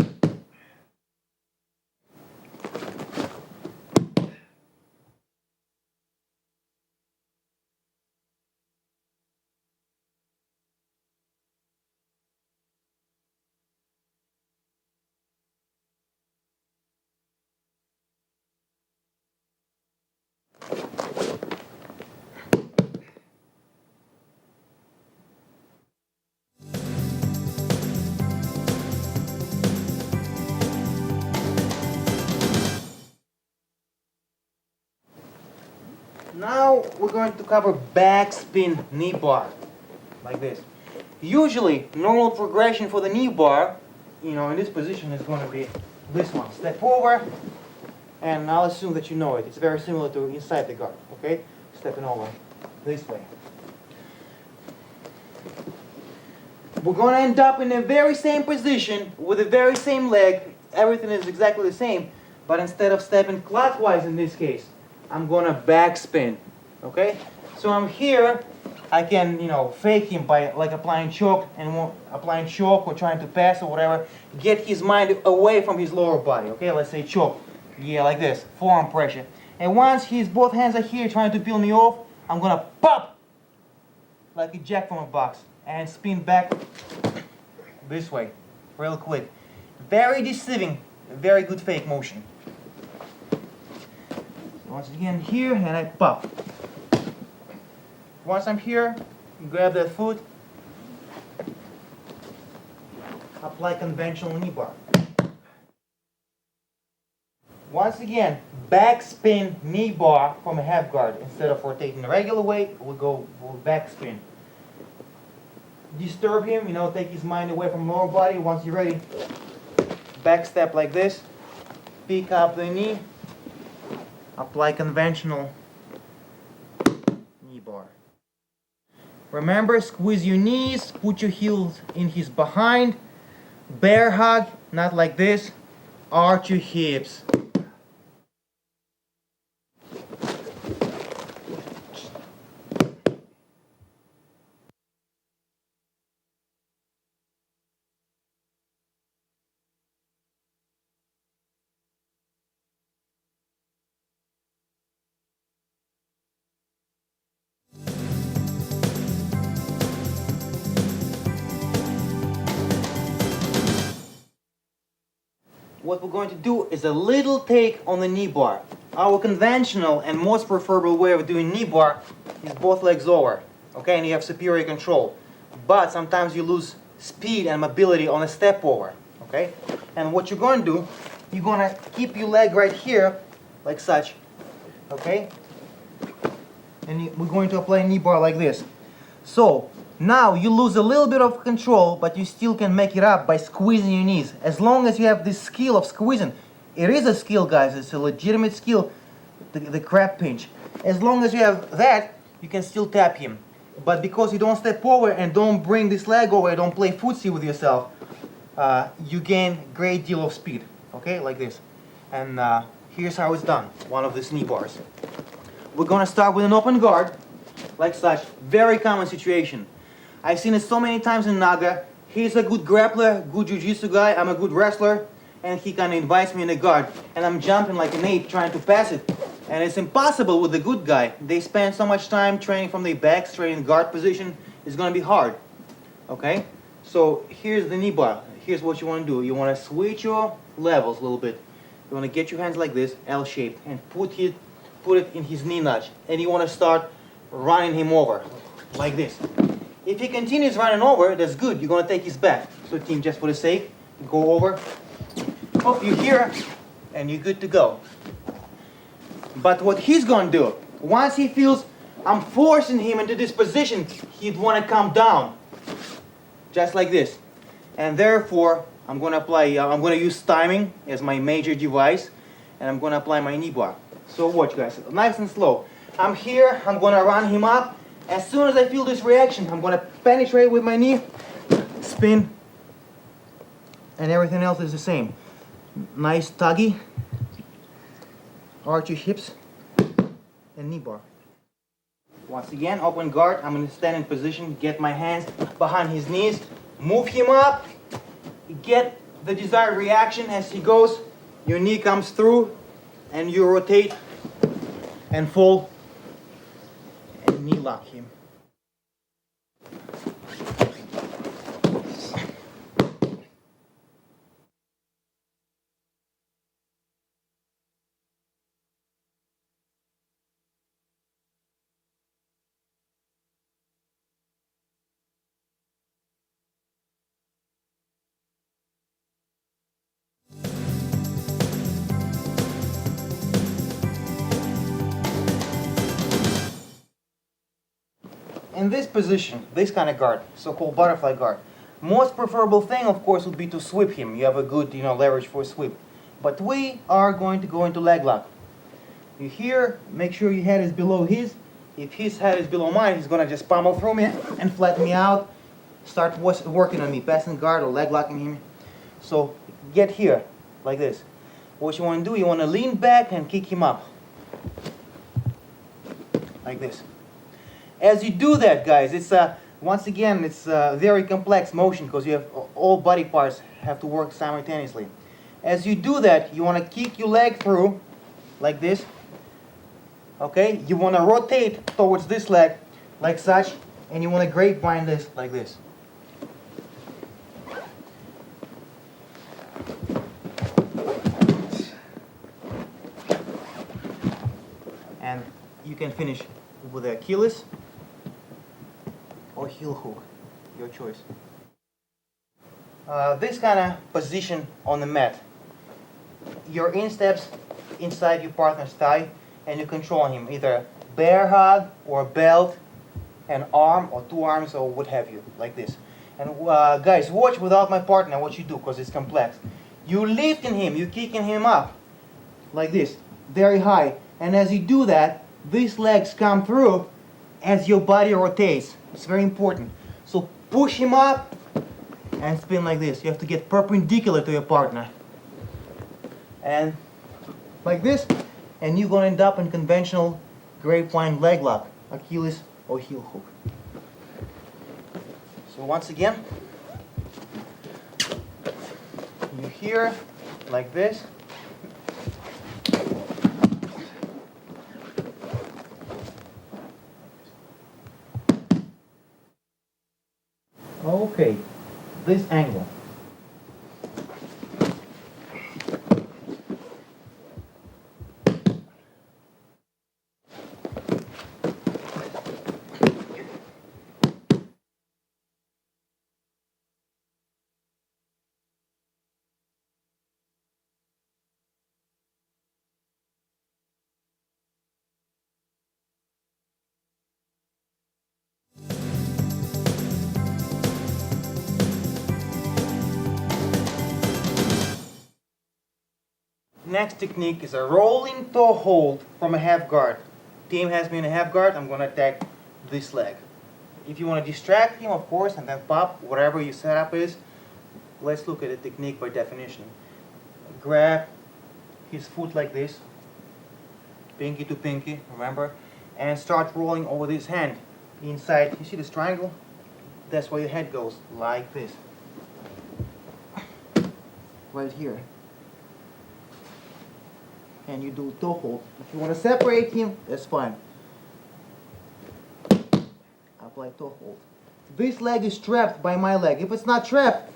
Now we're going to cover backspin knee bar, like this. Usually, normal progression for the knee bar, in this position is going to be this one. Step over, and I'll assume that you know it. It's very similar to inside the guard, okay? Stepping over this way. We're going to end up in the very same position with the very same leg. Everything is exactly the same, but instead of stepping clockwise in this case, I'm going to backspin, okay? So I'm here, I can, fake him by like applying choke or trying to pass or whatever, get his mind away from his lower body, okay? Let's say choke, like this, forearm pressure. And once both hands are here trying to peel me off, I'm going to pop like a jack from a box and spin back this way, real quick. Very deceiving, very good fake motion. Once again here, and I pop. Once I'm here, grab that foot, apply conventional knee bar. Once again, backspin knee bar from a half guard. Instead of rotating the regular way, we'll backspin. Disturb him, take his mind away from lower body. Once you're ready, back step like this, pick up the knee, apply conventional knee bar. Remember, squeeze your knees, put your heels in his behind, bear hug, not like this, arch your hips. What we're going to do is a little take on the knee bar. Our conventional and most preferable way of doing knee bar is both legs lower, okay, and you have superior control. But sometimes you lose speed and mobility on a step over, okay? And what you're going to do, you're going to keep your leg right here, like such, okay? And we're going to apply a knee bar like this. So, now you lose a little bit of control, but you still can make it up by squeezing your knees. As long as you have this skill of squeezing, it is a skill, guys, it's a legitimate skill, the crab pinch. As long as you have that, you can still tap him. But because you don't step over and don't bring this leg over, don't play footsie with yourself, you gain a great deal of speed, okay, like this. And here's how it's done, one of these knee bars. We're gonna start with an open guard, like such. Very common situation. I've seen it so many times in Naga. He's a good grappler, good jiu-jitsu guy, I'm a good wrestler, and he kind of invites me in the guard, and I'm jumping like an ape trying to pass it. And it's impossible with the good guy. They spend so much time training from their backs, training guard position. It's gonna be hard, okay? So here's the knee bar. Here's what you wanna do. You wanna switch your levels a little bit. You wanna get your hands like this, L-shaped, and put it in his knee nudge. And you wanna start running him over, like this. If he continues running over, that's good. You're gonna take his back. So team, just for the sake, go over. Oh, you're here, and you're good to go. But what he's gonna do, once he feels I'm forcing him into this position, he'd wanna come down. Just like this. And therefore, I'm gonna use timing as my major device, and I'm gonna apply my knee bar. So watch guys, nice and slow. I'm here, I'm gonna run him up. As soon as I feel this reaction, I'm gonna penetrate with my knee, spin, and everything else is the same. Nice tuggy, arch your hips, and knee bar. Once again, open guard, I'm gonna stand in position, get my hands behind his knees, move him up, get the desired reaction as he goes, your knee comes through, and you rotate and fall and knee lock him. In this position, this kind of guard, so-called butterfly guard, most preferable thing, of course, would be to sweep him. You have a good, leverage for a sweep. But we are going to go into leg lock. You here, make sure your head is below his. If his head is below mine, he's gonna just pummel through me and flatten me out. Start working on me, passing guard or leg locking him. So get here, like this. What you want to do, you want to lean back and kick him up. Like this. As you do that, guys, it's once again, it's a very complex motion because you have all body parts have to work simultaneously. As you do that, you want to kick your leg through, like this. Okay? You want to rotate towards this leg, like such, and you want to grapevine this, like this. And you can finish with the Achilles or heel hook, your choice. This kind of position on the mat, your insteps inside your partner's thigh, and you control him, either bear hug or belt, an arm or two arms or what have you, like this. And guys, watch without my partner what you do, because it's complex. You lifting him, you kicking him up, like this, very high. And as you do that, these legs come through as your body rotates. It's very important. So push him up and spin like this. You have to get perpendicular to your partner. And like this, and you're going to end up in conventional grapevine leg lock, Achilles or heel hook. So once again, you're here, like this. Okay, this angle. Next technique is a rolling toe hold from a half guard. Team has me in a half guard, I'm going to attack this leg. If you want to distract him, of course, and then pop, whatever your setup is, let's look at the technique by definition. Grab his foot like this, pinky to pinky, remember, and start rolling over this hand inside. You see this triangle? That's where your head goes, like this. Right here. And you do toe hold. If you want to separate him, that's fine. Apply toe hold. This leg is trapped by my leg. If it's not trapped,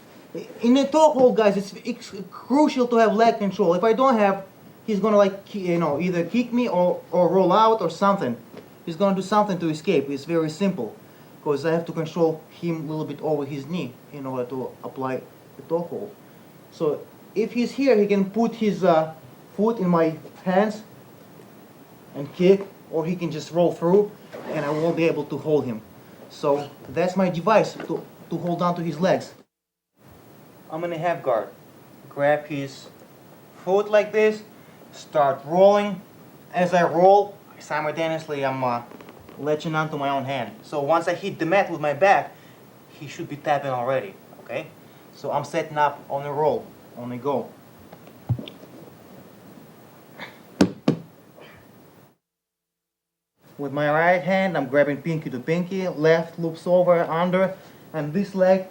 in a toe hold, guys, it's crucial to have leg control. If I don't have, he's gonna either kick me or roll out or something. He's gonna do something to escape. It's very simple, because I have to control him a little bit over his knee in order to apply the toe hold. So if he's here, he can put his foot in my hands and kick, or he can just roll through and I won't be able to hold him. So that's my device to hold on to his legs. I'm in a half guard. Grab his foot like this, start rolling. As I roll, simultaneously I'm latching onto my own hand. So once I hit the mat with my back, he should be tapping already, okay? So I'm setting up on a roll, on a go. With my right hand, I'm grabbing pinky to pinky, left loops over, under, and this leg,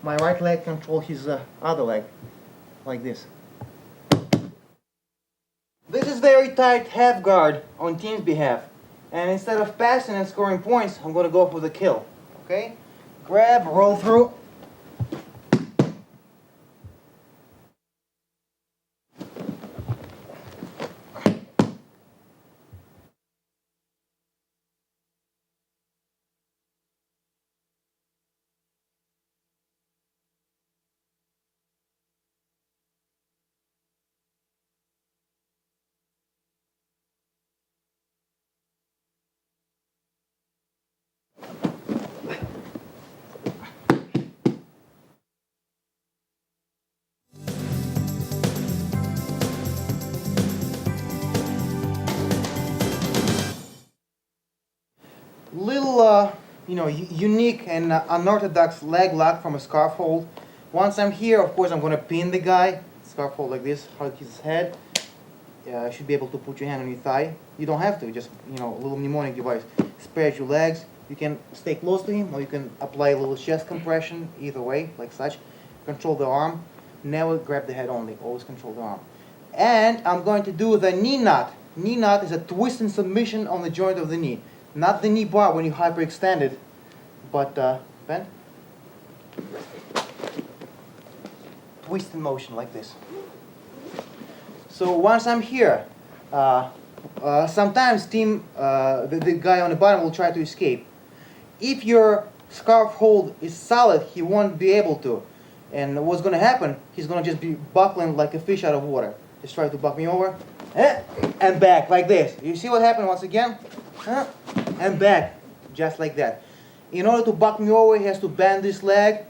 my right leg controls his other leg, like this. This is very tight half guard on team's behalf. And instead of passing and scoring points, I'm going to go for the kill, okay? Grab, roll through. Little, unique and unorthodox leg lock from a scarf hold. Once I'm here, of course, I'm going to pin the guy. Scarf hold like this, hug his head. You should be able to put your hand on your thigh. You don't have to, just, a little mnemonic device. Spread your legs. You can stay close to him, or you can apply a little chest compression, either way, like such. Control the arm. Never grab the head only, always control the arm. And I'm going to do the knee knot. Knee knot is a twist and submission on the joint of the knee. Not the knee bar when you hyperextend it, but bend. Twist in motion like this. So once I'm here, sometimes the guy on the bottom will try to escape. If your scarf hold is solid, he won't be able to. And what's going to happen, he's going to just be buckling like a fish out of water. Just try to buck me over, and back like this. You see what happened once again? And back, just like that. In order to buck me over, he has to bend this leg,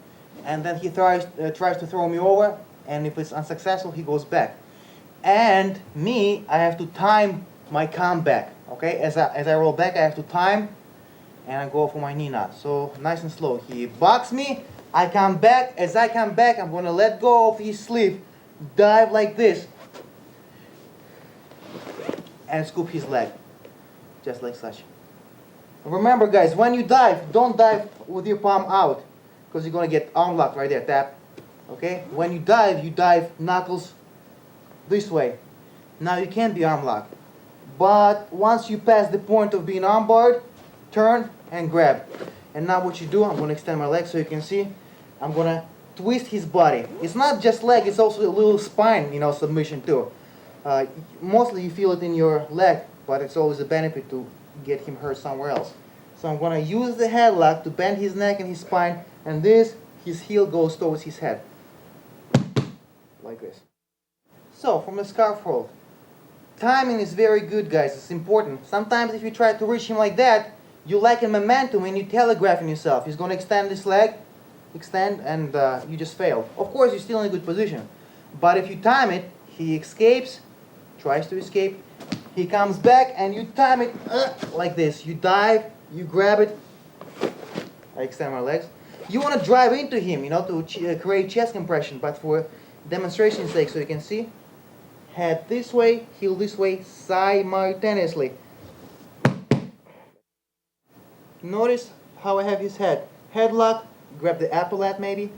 and then he tries to throw me over, and if it's unsuccessful, he goes back. And me, I have to time my comeback, okay? As I roll back, I have to time, and I go for my knee knot. So, nice and slow. He bucks me, I come back. As I come back, I'm going to let go of his sleeve, dive like this, and scoop his leg, just like such. Remember, guys, when you dive, don't dive with your palm out, because you're going to get arm locked right there, tap. Okay? When you dive knuckles this way. Now you can't be arm locked. But once you pass the point of being arm barred, turn and grab. And now what you do, I'm going to extend my leg so you can see. I'm going to twist his body. It's not just leg, it's also a little spine, submission too. Mostly you feel it in your leg, but it's always a benefit to get him hurt somewhere else. So I'm going to use the headlock to bend his neck and his spine, and his heel goes towards his head. Like this. So, from the scarf hold. Timing is very good, guys. It's important. Sometimes if you try to reach him like that, you lack in momentum and you're telegraphing yourself. He's going to extend this leg, and you just failed. Of course, you're still in a good position. But if you time it, he escapes, tries to escape, he comes back, and you time it like this. You dive, you grab it. I extend my legs. You want to drive into him, to create chest compression, but for demonstration's sake, so you can see, Head this way, heel this way, simultaneously. Notice how I have his head. Headlock, grab the epaulette maybe,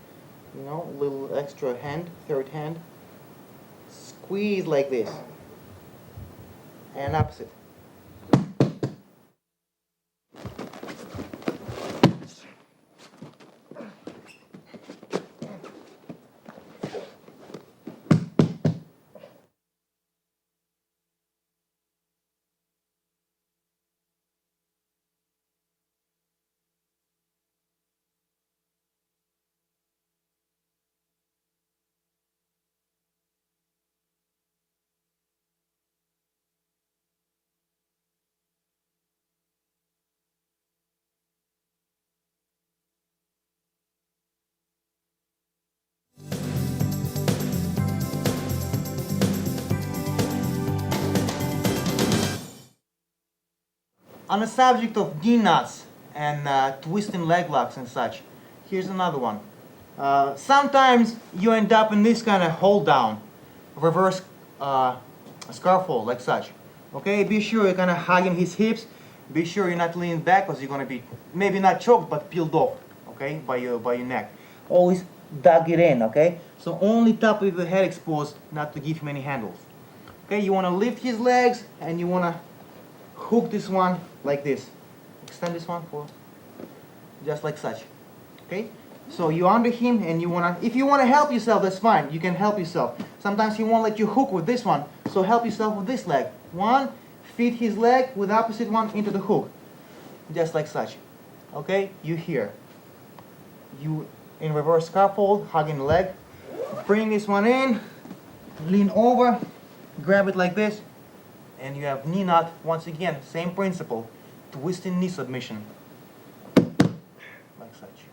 you know, a little extra hand, third hand. Squeeze like this. And opposite. On the subject of knee nuts and twisting leg locks and such, here's another one. Sometimes you end up in this kind of hold down, reverse scarf hold like such. Okay, be sure you're kind of hugging his hips. Be sure you're not leaning back because you're going to be maybe not choked but peeled off, okay, by your neck. Always dug it in, okay? So only top of your head exposed, not to give him any handles. Okay, you want to lift his legs and you want to hook this one like this. Extend this one for just like such. Okay? So you're under him and you wanna, if you wanna help yourself, that's fine. You can help yourself. Sometimes he won't let you hook with this one. So help yourself with this leg. One, feed his leg with opposite one into the hook. Just like such. Okay? You here. You in reverse scarf hold, hugging the leg. Bring this one in, lean over, grab it like this. And you have knee knot, once again, same principle, twisting knee submission, like such.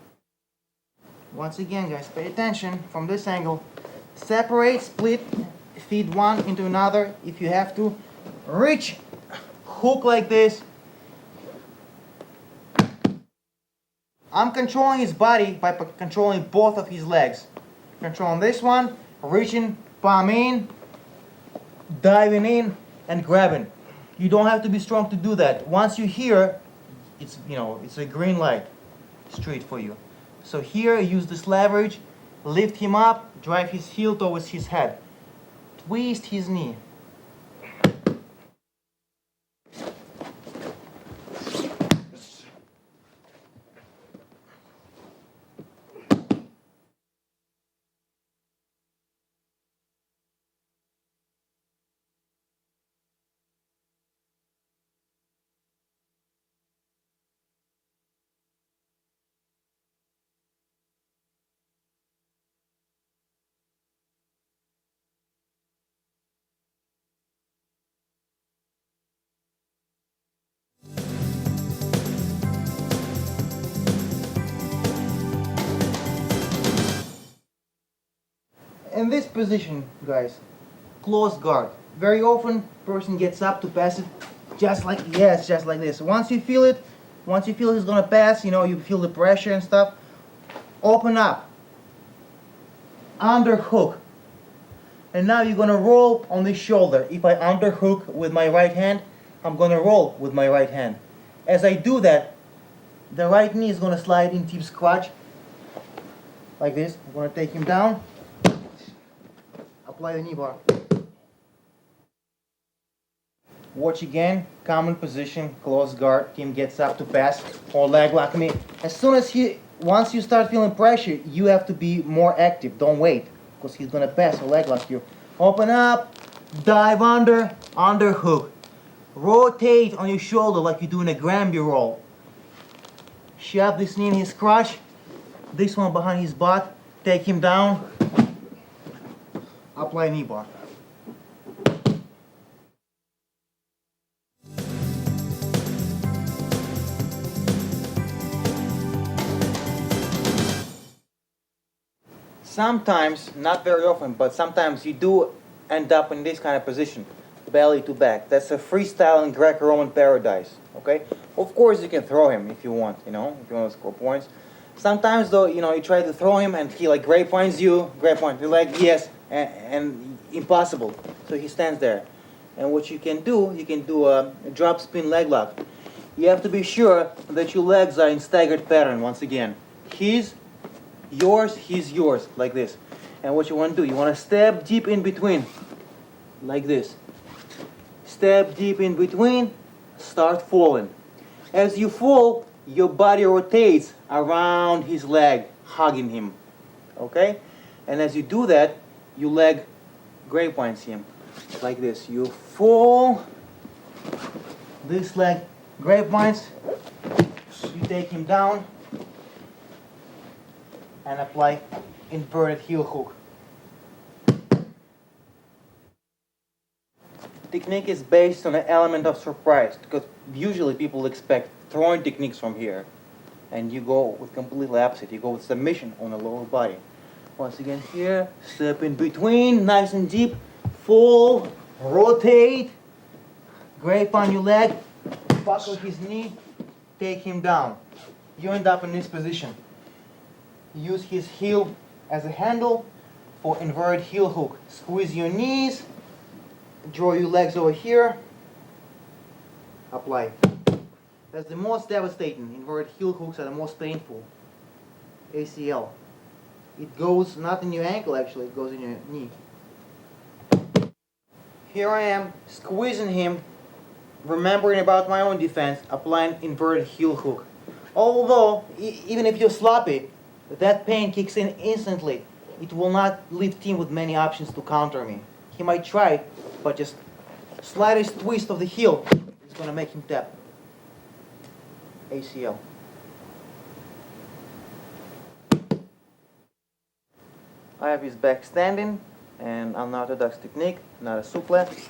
Once again, guys, pay attention from this angle. Separate, split, feed one into another if you have to. Reach, hook like this. I'm controlling his body by controlling both of his legs. Controlling this one, reaching, palm in, diving in, and grabbing. You don't have to be strong to do that. Once you're here, it's, you know, it's a green light straight for you. So here, use this leverage, lift him up, drive his heel towards his head. Twist his knee. In this position, guys, close guard. Very often, person gets up to pass it just like, yes, just like this. Once you feel it, once you feel he's gonna pass, you know, you feel the pressure and stuff, open up, underhook. And now you're gonna roll on this shoulder. If I underhook with my right hand, I'm gonna roll with my right hand. As I do that, the right knee is gonna slide into his crotch, like this. I'm gonna take him down. Apply the knee bar. Watch again, common position, close guard, team gets up to pass, or leg lock me. As soon as once you start feeling pressure, you have to be more active, don't wait, because he's gonna pass or leg lock you. Open up, dive under, underhook. Rotate on your shoulder like you're doing a Granby roll. Shove this knee in his crotch, this one behind his butt, take him down. Apply knee bar. Sometimes, not very often, but sometimes you do end up in this kind of position, belly to back. That's a freestyle in Greco-Roman paradise, okay? Of course you can throw him if you want, you know, if you want to score points. Sometimes though, you know, you try to throw him and he like grapevines you, grapevine, you're like, yes, and impossible. So he stands there. And what you can do a drop spin leg lock. You have to be sure that your legs are in staggered pattern once again. He's yours, like this. And what you want to do, you want to step deep in between, like this. Step deep in between, start falling. As you fall, your body rotates around his leg, hugging him. Okay? And as you do that, your leg grapevines him, like this. You fall, this leg grapevines, you take him down, and apply inverted heel hook. Technique is based on an element of surprise, because usually people expect throwing techniques from here, and you go with completely opposite. You go with submission on the lower body. Once again here, step in between, nice and deep, fall, rotate, grape on your leg, buckle his knee, take him down. You end up in this position. Use his heel as a handle for inverted heel hook. Squeeze your knees, draw your legs over here, apply. That's the most devastating. Inverted heel hooks are the most painful. ACL. It goes not in your ankle actually, it goes in your knee. Here I am, squeezing him, remembering about my own defense, applying inverted heel hook. Although, even if you're sloppy, that pain kicks in instantly. It will not leave him with many options to counter me. He might try, but just slightest twist of the heel is going to make him tap. ACL. I have his back standing, and unorthodox technique, not a suplex.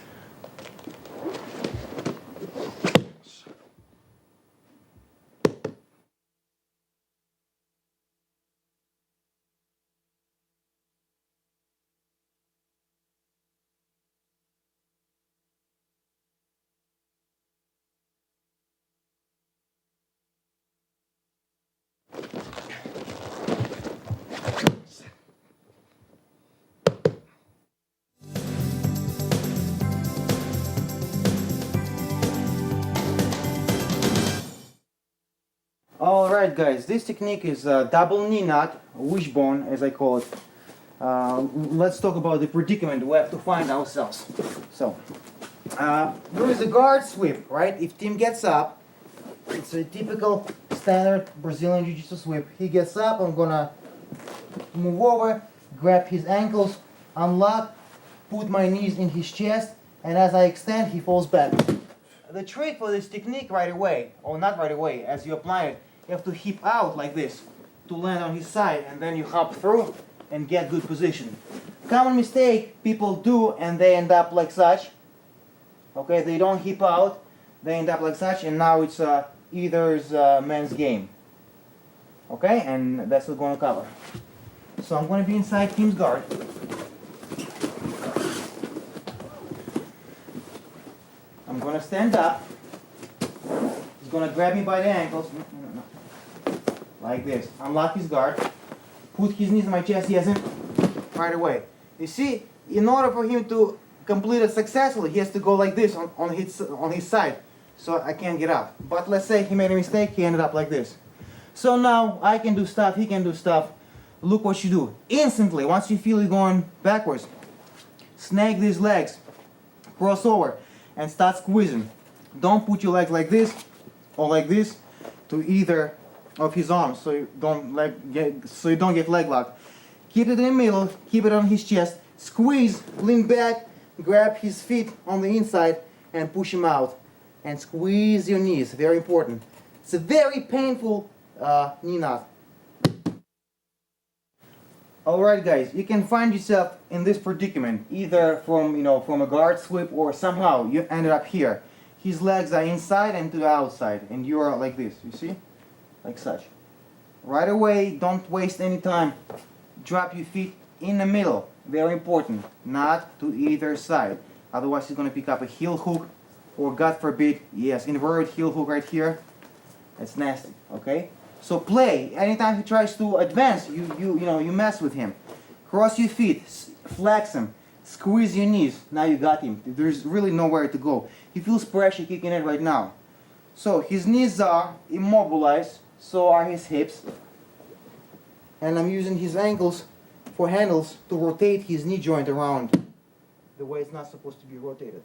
Alright guys, this technique is a double knee knot, wishbone as I call it. Let's talk about the predicament we have to find ourselves. So, there is a guard sweep, right? If Tim gets up, it's a typical standard Brazilian Jiu-Jitsu sweep. He gets up, I'm gonna move over, grab his ankles, unlock, put my knees in his chest, and as I extend, he falls back. The trick for this technique right away, or not right away, as you apply it, you have to hip out like this to land on his side, and then you hop through and get good position. Common mistake people do, and they end up like such. Okay, they don't hip out, they end up like such, and now it's either's men's game. Okay, and that's what we're going to cover. So I'm going to be inside Tim's guard. I'm going to stand up. He's going to grab me by the ankles. Like this. Unlock his guard. Put his knees on my chest. He hasn't. Right away. You see, in order for him to complete it successfully, he has to go like this on his side. So I can't get up. But let's say he made a mistake. He ended up like this. So now I can do stuff. He can do stuff. Look what you do. Instantly, once you feel it going backwards, snag these legs. Cross over. And start squeezing. Don't put your legs like this or like this to either of his arms, so you don't get leg locked. Keep it in the middle, keep it on his chest, squeeze, lean back, grab his feet on the inside and push him out. And squeeze your knees, very important. It's a very painful knee knot. Alright guys, you can find yourself in this predicament, either from a guard sweep or somehow you ended up here. His legs are inside and to the outside, and you are like this, you see? Like such. Right away, don't waste any time. Drop your feet in the middle, very important, not to either side. Otherwise he's going to pick up a heel hook, or God forbid, yes, inverted heel hook right here. That's nasty, okay? So play. Anytime he tries to advance, you mess with him. Cross your feet, flex them, Squeeze your knees. Now you got him. There's really nowhere to go. He feels pressure kicking in right now. So his knees are immobilized, so are his hips. And I'm using his ankles for handles to rotate his knee joint around the way it's not supposed to be rotated.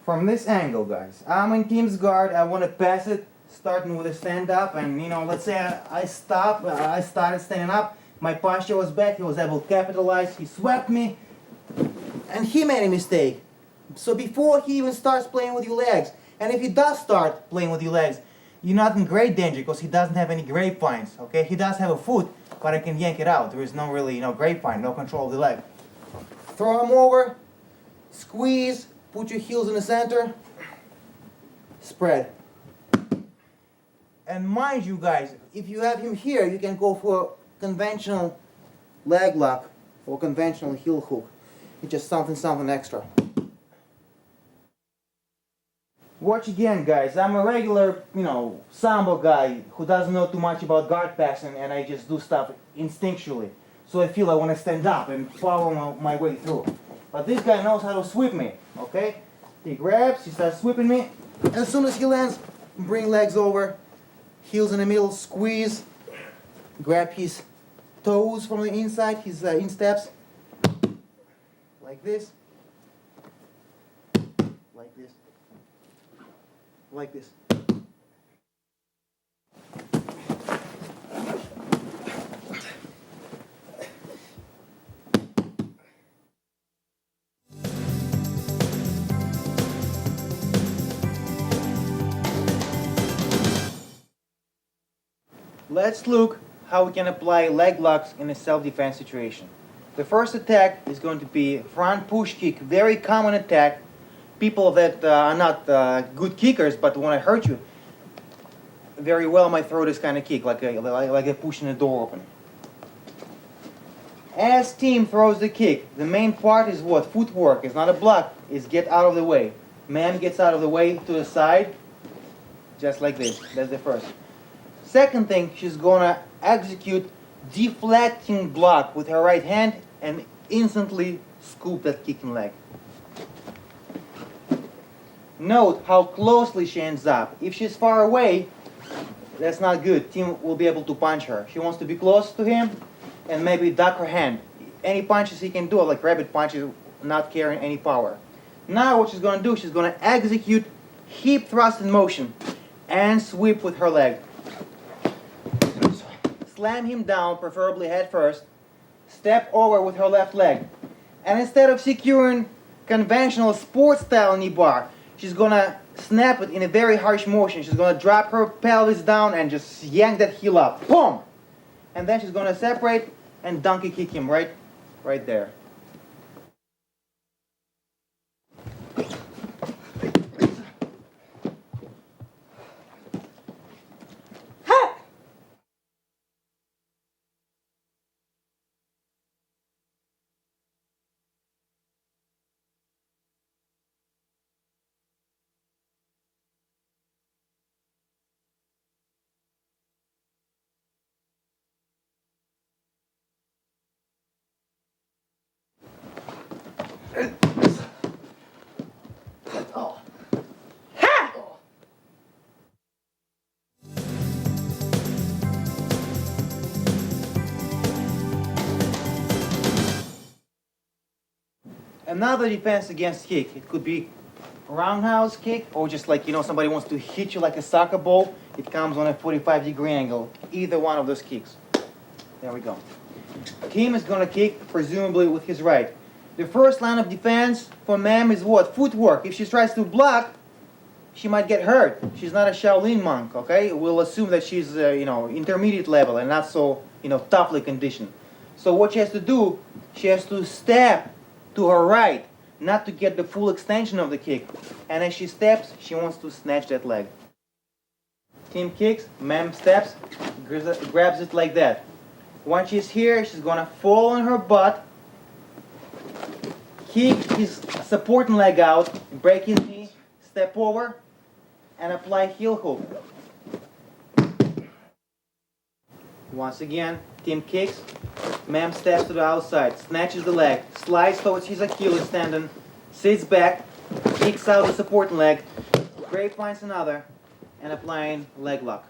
From this angle, guys, I'm in Tim's guard. I want to pass it, starting with a stand up. And let's say I started standing up. My posture was back. He was able to capitalize. He swept me, and he made a mistake. So before he even starts playing with your legs, and if he does start playing with your legs, you're not in great danger because he doesn't have any grapevines. Okay, he does have a foot, but I can yank it out. There is no really, grapevine, no control of the leg. Throw him over, squeeze, put your heels in the center, spread. And mind you, guys, if you have him here, you can go for conventional leg lock or conventional heel hook. It's just something extra. Watch again, guys. I'm a regular, Sambo guy who doesn't know too much about guard passing, and I just do stuff instinctually. So I feel I want to stand up and follow my way through. But this guy knows how to sweep me, okay? He grabs, he starts sweeping me, and as soon as he lands, bring legs over, heels in the middle, squeeze, grab his toes from the inside, his insteps, like this, like this, like this. Let's look how we can apply leg locks in a self-defense situation. The first attack is going to be front push kick, very common attack. People that are not good kickers but want to hurt you very well might throw this kind of kick, like a pushing a door open. As Tim throws the kick, the main part is what? Footwork. It's not a block, it's get out of the way. Man gets out of the way to the side, just like this. That's the first. Second thing, she's gonna execute deflecting block with her right hand and instantly scoop that kicking leg. Note how closely she ends up. If she's far away, that's not good. Tim will be able to punch her. She wants to be close to him and maybe duck her hand. Any punches he can do, like rabbit punches, not carrying any power. Now what she's gonna do, she's gonna execute hip thrust in motion and sweep with her leg. Slam him down, preferably head first, step over with her left leg. And instead of securing conventional sports style knee bar, she's gonna snap it in a very harsh motion. She's gonna drop her pelvis down and just yank that heel up. Boom! And then she's gonna separate and donkey kick him right there. Another defense against kick. It could be roundhouse kick or just like, somebody wants to hit you like a soccer ball. It comes on a 45-degree angle. Either one of those kicks. There we go. Tim is going to kick, presumably with his right. The first line of defense for Ma'am is what? Footwork. If she tries to block, she might get hurt. She's not a Shaolin monk, okay? We'll assume that she's, intermediate level and not so, toughly conditioned. So what she has to do, she has to step to her right, not to get the full extension of the kick. And as she steps, she wants to snatch that leg. Tim kicks, Ma'am steps, grabs it like that. Once she's here, she's gonna fall on her butt, kick his supporting leg out, break his knee, step over, and apply heel hook. Once again, Tim kicks, Ma'am steps to the outside, snatches the leg, slides towards his Achilles tendon, sits back, kicks out the supporting leg, grapevines another, and applying leg lock.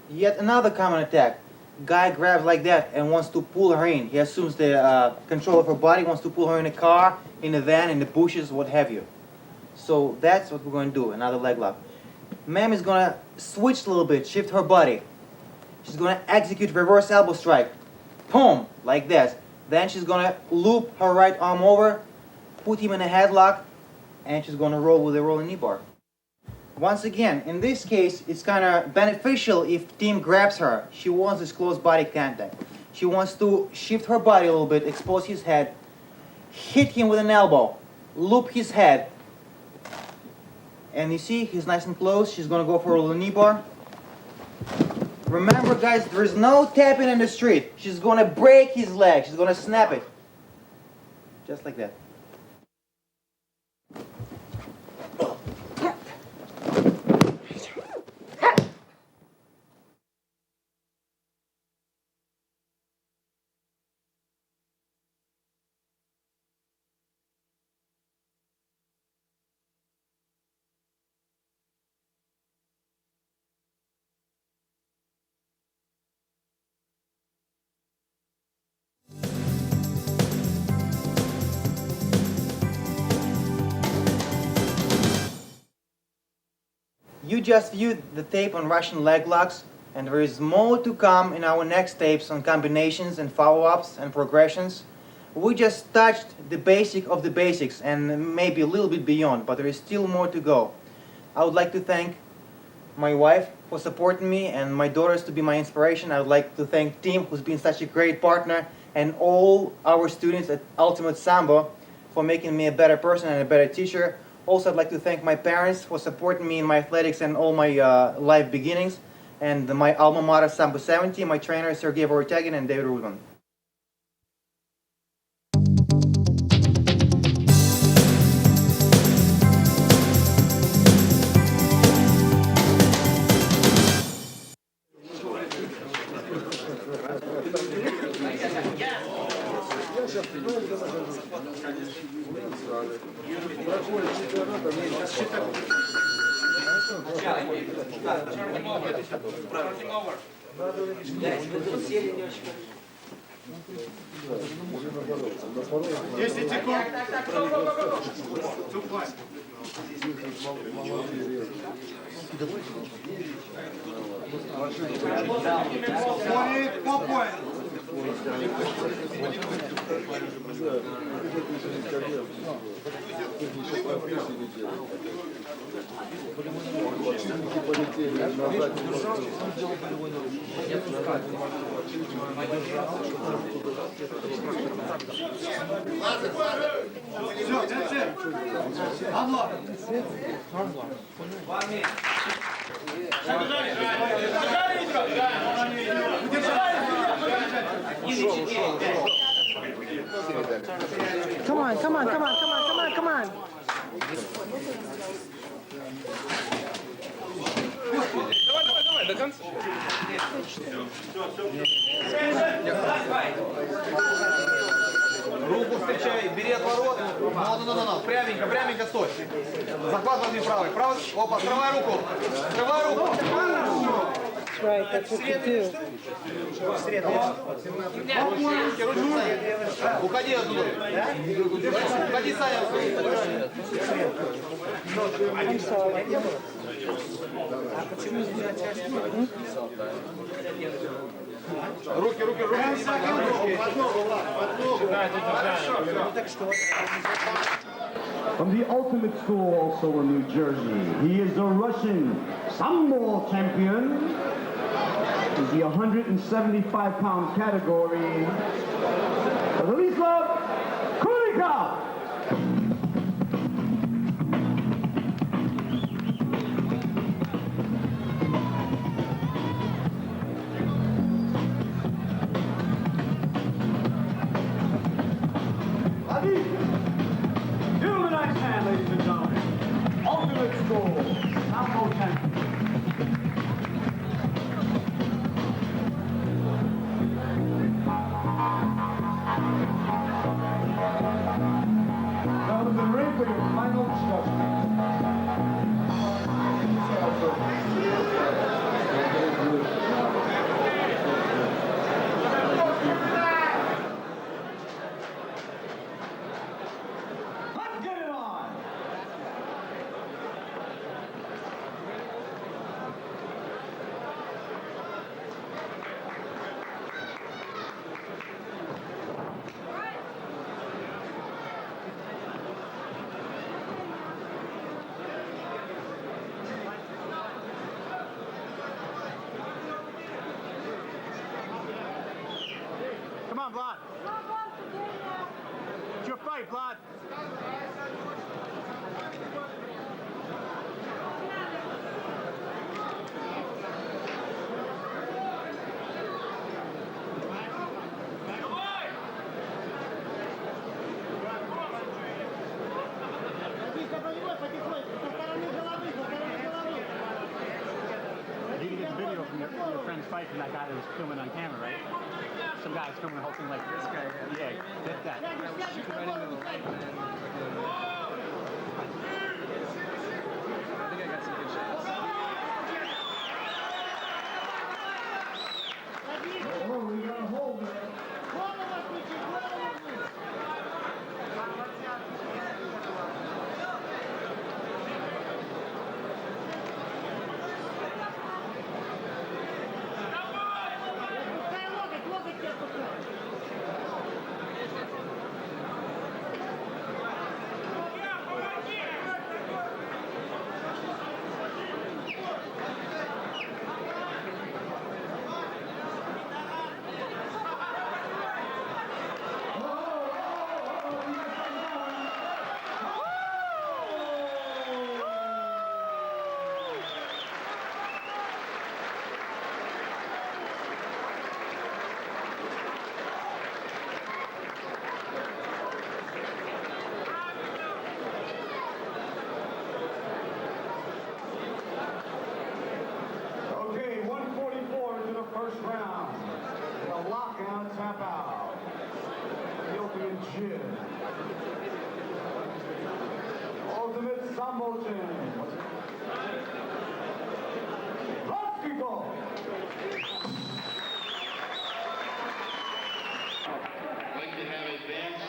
Yet another common attack. Guy grabs like that and wants to pull her in. He assumes the control of her body, wants to pull her in a car, in a van, in the bushes, what have you. So that's what we're going to do, another leg lock. Ma'am is going to switch a little bit, shift her body. She's going to execute reverse elbow strike. Boom, like that. Then she's going to loop her right arm over, put him in a headlock, and she's going to roll with a rolling knee bar. Once again, in this case, it's kind of beneficial if Tim grabs her. She wants this close body contact. She wants to shift her body a little bit, expose his head, hit him with an elbow, loop his head. And you see, he's nice and close. She's going to go for a little knee bar. Remember, guys, there's no tapping in the street. She's going to break his leg. She's going to snap it. Just like that. You just viewed the tape on Russian leg locks, and there is more to come in our next tapes on combinations and follow-ups and progressions. We just touched the basic of the basics and maybe a little bit beyond, but there is still more to go. I would like to thank my wife for supporting me and my daughters to be my inspiration. I would like to thank Tim, who's been such a great partner, and all our students at Ultimate Sambo for making me a better person and a better teacher. Also, I'd like to thank my parents for supporting me in my athletics and all my life beginnings, and my alma mater, Sambo 70, my trainers, Sergey Vorotagin and David Rudman. Come on, come on, come on, come on, come on, come on. Давай, до конца. Руку встречай, бери отворот. Ну, пряменько, пряменько стой. Захват возьми правый. Правый, опа, срывай руку. Срывай руку. That's right, that's what you do. Уходи оттуда. Уходи, Саня. I'm sorry. Руки, руки, руки. From the Ultimate School, also in New Jersey, he is the Russian Sambo champion, in the 175-pound category, Vladislav Koulikov. Give him a nice hand, ladies and gentlemen. Ultimate score, Sambo 10. Now to the ring for your final Let's get it on! Come on, Vlad. It's your fight, Vlad. You can get the video from your friend's fight from that guy that was filming on camera, right? Some guy was filming the whole thing like this guy. Yeah, did that. I was shooting right into the light, man. I think I got some good shots. Oh, we got a hold there. Okay, 144 into the first round. A lockout tap out. Ethiopian Jin. Ultimate Sambo 10. Let's go. Like to have advanced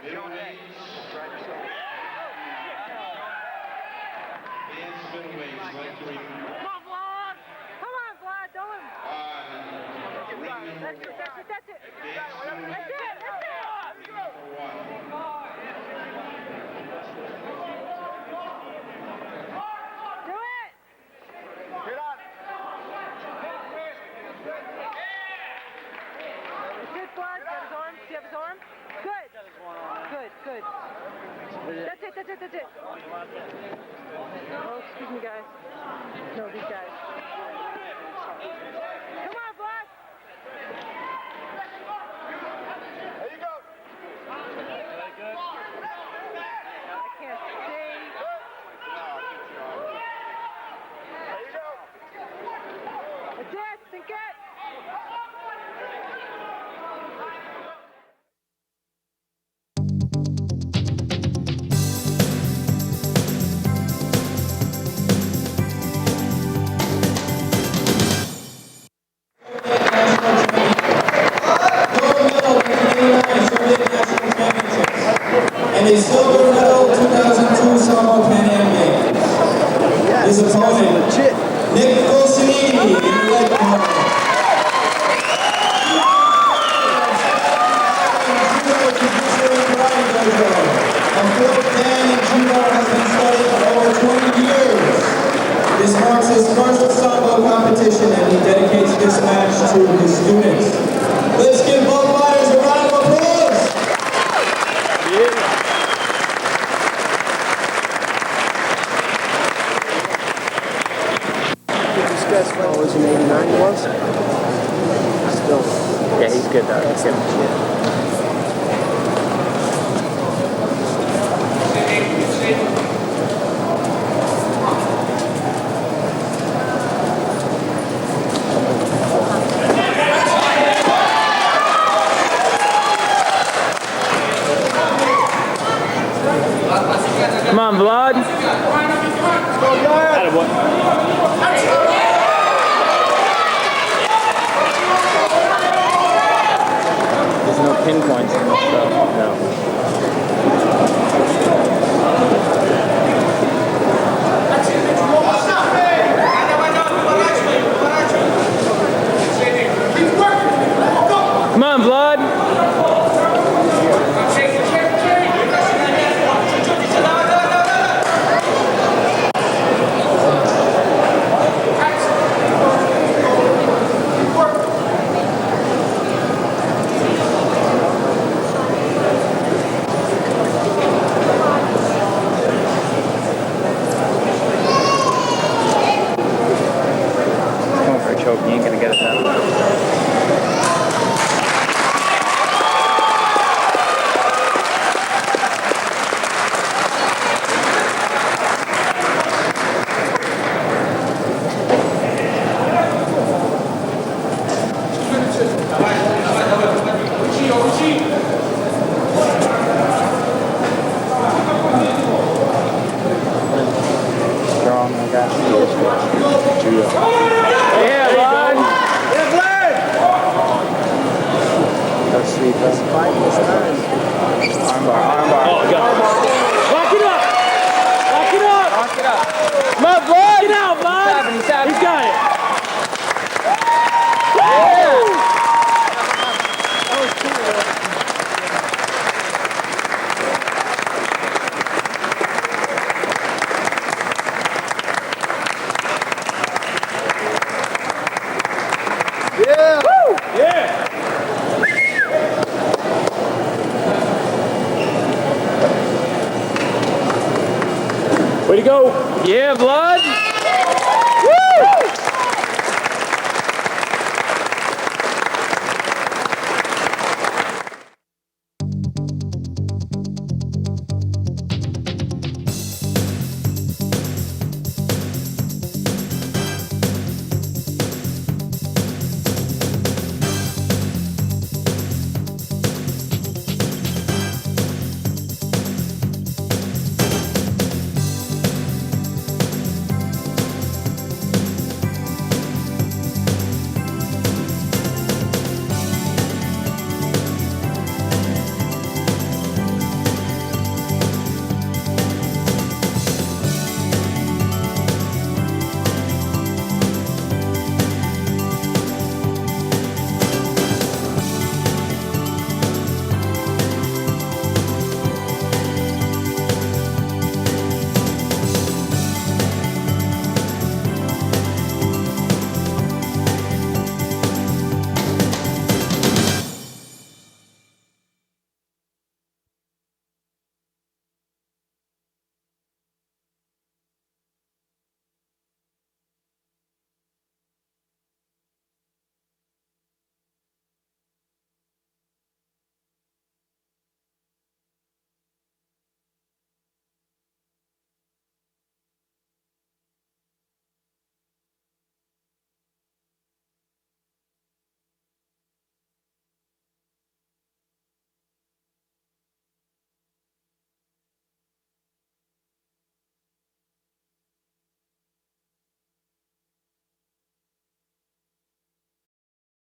middleweight, advanced middleweights like to Come on, Vlad. Come on, Vlad. Don't let him. ring number That's it. That's it. That's it. advanced middleweight That's it. That's it. number one. Do it. Good, Vlad. Do you have his arm? Do you have his arm? Good. Good, good. That's it, that's it, that's it. Oh, excuse me, guys. No, these guys. Come on, Vlad. There you go. I can't see. There you go. That's it, sink it. And a silver medal 2002 Sambo Pan Am Games. His opponent, Nick Wilsonini, in the red corner. A fourth Dan in judo has been studying for over 20 years. This marks his first Sambo competition, and he dedicates this to his students. Let's give both fighters a round of applause. This guy's what was in 89 he was? Still. Yeah, he's good though. He's good. Come on, Vlad. There's no pin points in this show. No. Come on, Vlad. Going for a choke, you ain't gonna get it that way. Strong, I got you. Yeah, Vlad. Yeah, Vlad! Let's see. Let's fight this time. Armbar, armbar. Oh, go. Lock it up! Lock it up! Lock it up. Come on, Vlad! Get out, Vlad! He's tapping. He's got it. Yeah! Woo! Yeah! Way to go! Yeah, Vlad!